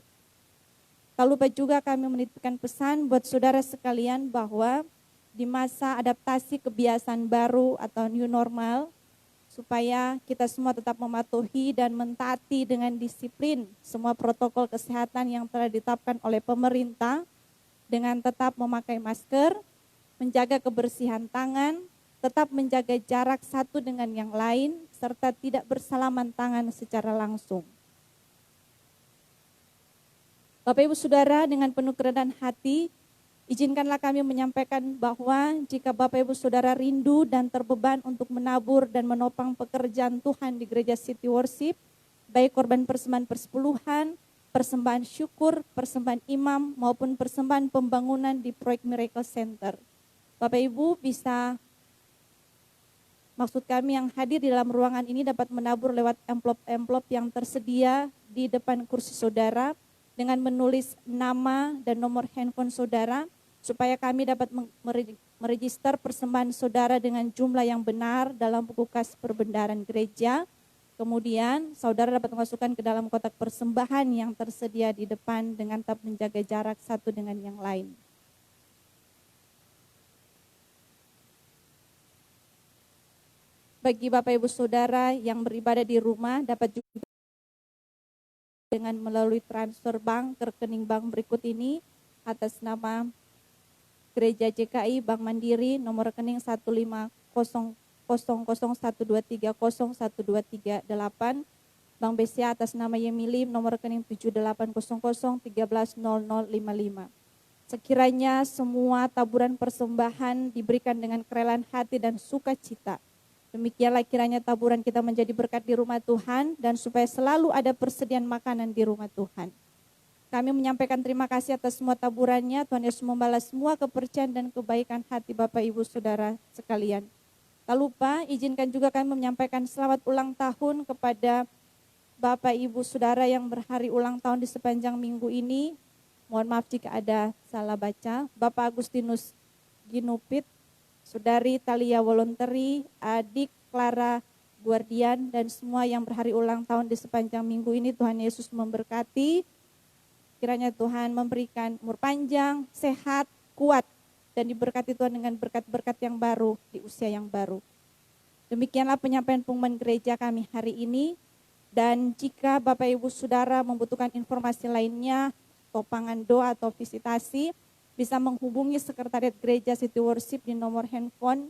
Tak lupa juga kami menitipkan pesan buat saudara sekalian bahwa di masa adaptasi kebiasaan baru atau new normal, supaya kita semua tetap mematuhi dan mentaati dengan disiplin semua protokol kesehatan yang telah ditetapkan oleh pemerintah, dengan tetap memakai masker, menjaga kebersihan tangan, tetap menjaga jarak satu dengan yang lain, serta tidak bersalaman tangan secara langsung. Bapak Ibu Saudara, dengan penuh kerendahan hati, izinkanlah kami menyampaikan bahwa jika Bapak Ibu Saudara rindu dan terbeban untuk menabur dan menopang pekerjaan Tuhan di Gereja City Worship, baik korban persembahan persepuluhan, persembahan syukur, persembahan imam, maupun persembahan pembangunan di proyek Miracle Center. Bapak Ibu bisa, maksud kami yang hadir di dalam ruangan ini dapat menabur lewat amplop-amplop yang tersedia di depan kursi saudara dengan menulis nama dan nomor handphone saudara supaya kami dapat meregister persembahan saudara dengan jumlah yang benar dalam buku kas perbendaharaan gereja. Kemudian saudara dapat memasukkan ke dalam kotak persembahan yang tersedia di depan dengan tetap menjaga jarak satu dengan yang lain. Bagi Bapak Ibu Saudara yang beribadah di rumah dapat juga dengan melalui transfer bank ke rekening bank berikut ini atas nama Gereja JKI Bank Mandiri nomor rekening 150000123012338, Bank BCA atas nama Yemilim nomor rekening 7800130055. Sekiranya semua taburan persembahan diberikan dengan kerelaan hati dan sukacita. Demikianlah kiranya taburan kita menjadi berkat di rumah Tuhan dan supaya selalu ada persediaan makanan di rumah Tuhan. Kami menyampaikan terima kasih atas semua taburannya. Tuhan Yesus membalas semua kepercayaan dan kebaikan hati Bapak Ibu Saudara sekalian. Tak lupa izinkan juga kami menyampaikan selamat ulang tahun kepada Bapak Ibu Saudara yang berhari ulang tahun di sepanjang minggu ini. Mohon maaf jika ada salah baca. Bapak Agustinus Ginupit, Saudari Talia Wolonteri, adik Clara Guardian, dan semua yang berhari ulang tahun di sepanjang minggu ini. Tuhan Yesus memberkati. Kiranya Tuhan memberikan umur panjang, sehat, kuat, dan diberkati Tuhan dengan berkat-berkat yang baru di usia yang baru. Demikianlah penyampaian pengumuman gereja kami hari ini. Dan jika Bapak Ibu Saudara membutuhkan informasi lainnya, topangan doa atau visitasi, bisa menghubungi Sekretariat Gereja City Worship di nomor handphone.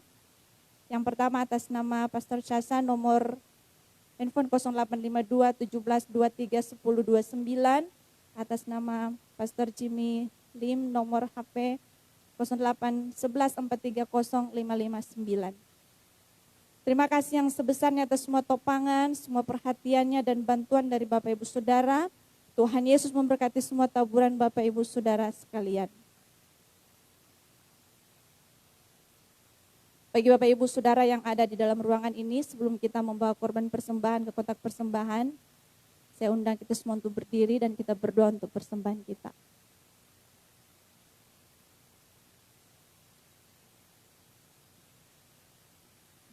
Yang pertama atas nama Pastor Chasa, nomor handphone 0852 17 23 10 29. Atas nama Pastor Jimmy Lim, nomor HP 08 11 430 559. Terima kasih yang sebesarnya atas semua topangan, semua perhatiannya dan bantuan dari Bapak Ibu Saudara. Tuhan Yesus memberkati semua taburan Bapak Ibu Saudara sekalian. Bagi Bapak Ibu Saudara yang ada di dalam ruangan ini, sebelum kita membawa korban persembahan ke kotak persembahan, saya undang kita semua untuk berdiri dan kita berdoa untuk persembahan kita.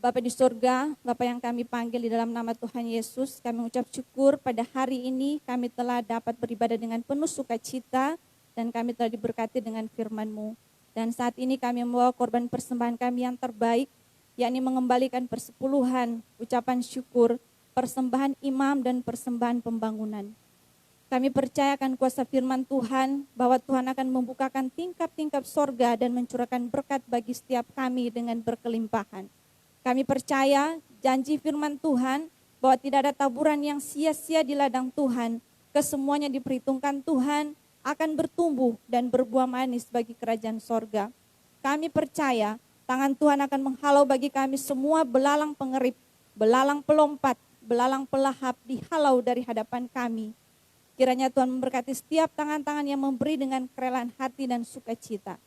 Bapa di surga, Bapa yang kami panggil di dalam nama Tuhan Yesus, kami ucap syukur pada hari ini kami telah dapat beribadah dengan penuh sukacita dan kami telah diberkati dengan firman-Mu. Dan saat ini kami membawa korban persembahan kami yang terbaik, yakni mengembalikan persepuluhan, ucapan syukur, persembahan imam dan persembahan pembangunan. Kami percayakan kuasa firman Tuhan bahwa Tuhan akan membukakan tingkap-tingkap sorga dan mencurahkan berkat bagi setiap kami dengan berkelimpahan. Kami percaya janji firman Tuhan bahwa tidak ada taburan yang sia-sia di ladang Tuhan. Kesemuanya diperhitungkan Tuhan akan bertumbuh dan berbuah manis bagi kerajaan sorga. Kami percaya tangan Tuhan akan menghalau bagi kami semua belalang pengerip, belalang pelompat, belalang pelahap dihalau dari hadapan kami. Kiranya Tuhan memberkati setiap tangan-tangan yang memberi dengan kerelaan hati dan sukacita.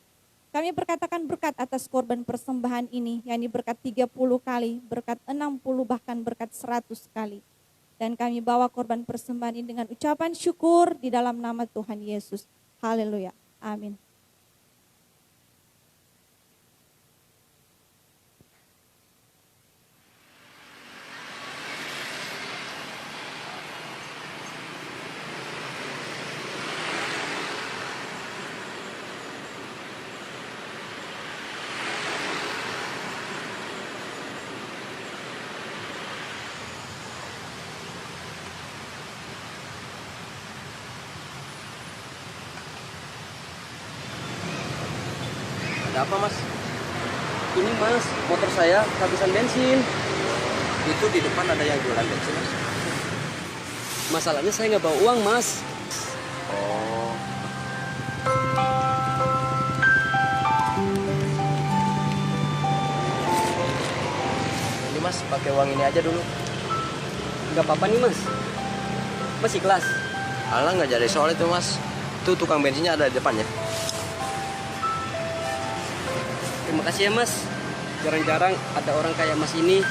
Kami berkatakan berkat atas korban persembahan ini, yakni berkat 30 kali, berkat 60 bahkan berkat 100 kali. Dan kami bawa korban persembahan ini dengan ucapan syukur di dalam nama Tuhan Yesus. Haleluya. Amin. Ada apa mas? Ini mas, motor saya kehabisan bensin. Itu di depan ada yang jualan bensin mas. Masalahnya saya nggak bawa uang mas. Oh. Ini mas, pakai uang ini aja dulu. Nggak apa-apa nih mas. Mas ikhlas. Alah nggak jadi soal itu mas. Tuh tukang bensinnya ada di depannya. Terima kasih ya mas. Jarang-jarang ada orang kayak mas ini.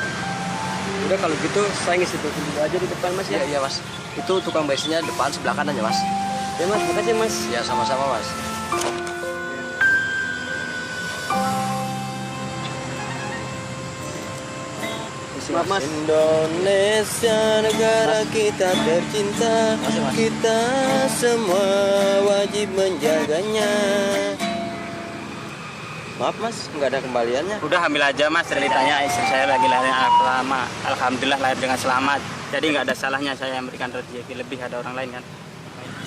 Udah kalau gitu saya ngisi dulu aja di depan mas ya. Iya mas. Itu tukang bensinnya depan sebelah kanan ya mas. Ya mas, makasih mas. Ya sama-sama mas. Maaf mas. Indonesia negara kita tercinta, kita semua wajib menjaganya. Maaf mas, nggak ada kembaliannya. Udah ambil aja mas, ceritanya istri saya lagi lahir anak pertama. Alhamdulillah lahir dengan selamat. Jadi nggak ada salahnya saya memberikan rezeki lebih, ada orang lain kan.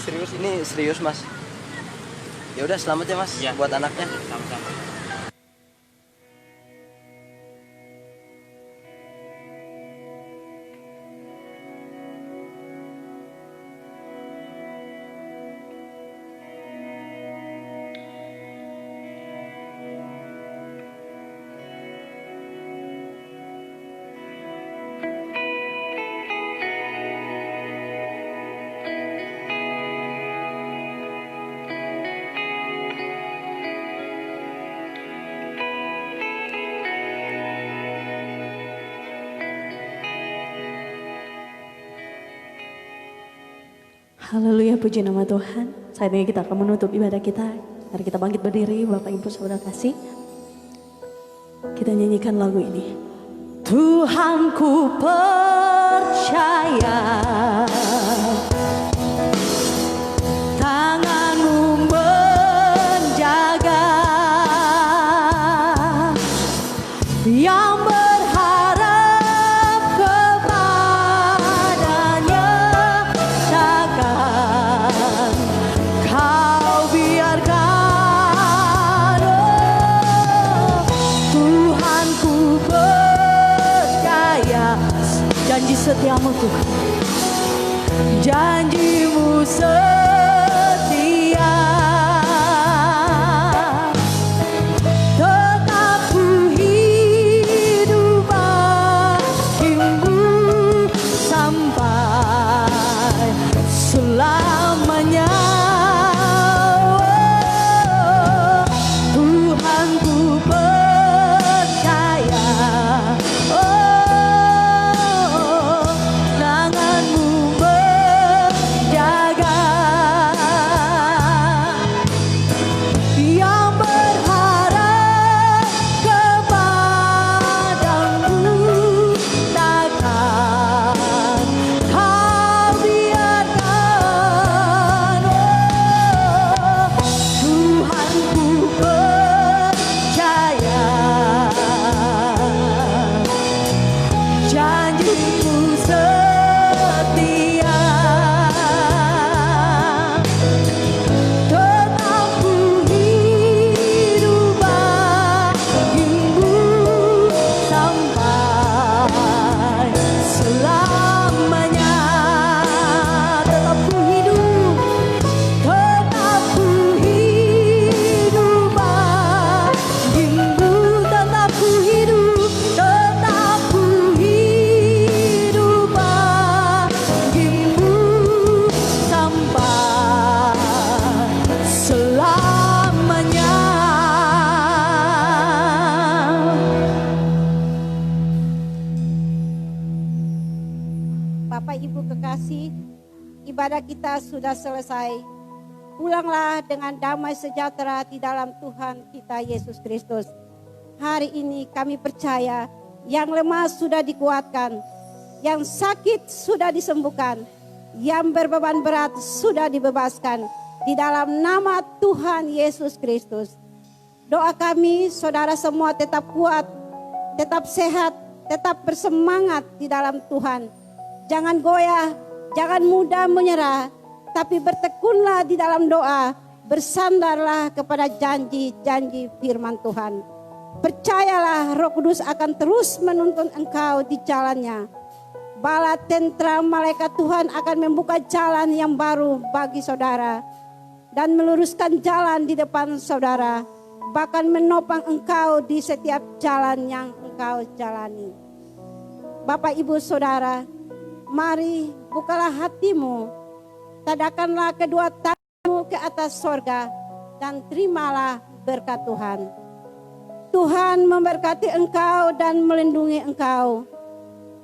Serius, ini serius mas. Ya udah selamat ya mas, Ya. buat anaknya. Sama-sama. Haleluya, puji nama Tuhan. Saat ini kita akan menutup ibadah kita. Mari kita bangkit berdiri, Bapak Ibu Saudara kasih. Kita nyanyikan lagu ini. Tuhanku percaya, tangan-Mu menjaga, yang berharap kepadanya takkan Kau biarkan. Oh, Tuhanku percaya, janji setiamu Tuhan, janji-Mu setia. Tetap ku hidup bagimu sampai selamanya. Oh, Tuhanku percaya, oh, tangan-Mu menjaga, yang berharap kepadamu takkan Kau biarkan. Oh, Tuhanku percaya, janji-Mu setia. Tetap ku hidup bagimu sampai selamanya. Tetap ku hidup bagimu. Tetap ku hidup bagimu sampai selamanya. Bapak Ibu kekasih, ibadah kita sudah selesai. Pulanglah dengan damai sejahtera di dalam Tuhan kita Yesus Kristus. Hari ini kami percaya yang lemah sudah dikuatkan, yang sakit sudah disembuhkan, yang berbeban berat sudah dibebaskan di dalam nama Tuhan Yesus Kristus. Doa kami, saudara semua tetap kuat, tetap sehat, tetap bersemangat di dalam Tuhan. Jangan goyah, jangan mudah menyerah, tapi bertekunlah di dalam doa, bersandarlah kepada janji-janji firman Tuhan. Percayalah Roh Kudus akan terus menuntun engkau di jalannya. Bala tentara malaikat Tuhan akan membuka jalan yang baru bagi saudara dan meluruskan jalan di depan saudara, bahkan menopang engkau di setiap jalan yang engkau jalani. Bapak Ibu Saudara, mari bukalah hatimu, Tadakanlah kedua tanganmu ke atas sorga dan terimalah berkat Tuhan. Tuhan memberkati engkau dan melindungi engkau.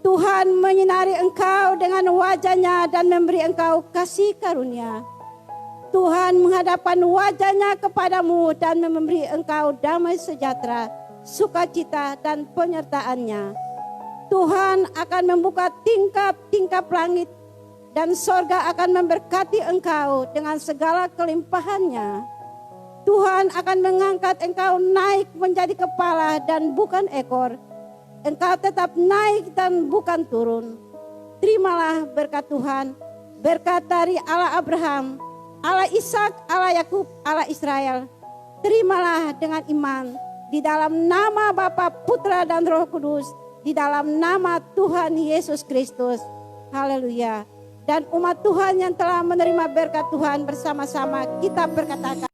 Tuhan menyinari engkau dengan wajah-Nya dan memberi engkau kasih karunia. Tuhan menghadapkan wajah-Nya kepadamu dan memberi engkau damai sejahtera, sukacita dan penyertaan-Nya. Tuhan akan membuka tingkap-tingkap langit dan sorga akan memberkati engkau dengan segala kelimpahan-Nya. Tuhan akan mengangkat engkau naik menjadi kepala dan bukan ekor. Engkau tetap naik dan bukan turun. Terimalah berkat Tuhan, berkat dari Allah Abraham, Allah Ishak, Allah Yakub, Allah Israel. Terimalah dengan iman di dalam nama Bapa, Putra dan Roh Kudus, di dalam nama Tuhan Yesus Kristus. Haleluya. Dan umat Tuhan yang telah menerima berkat Tuhan bersama-sama kita berkatakan.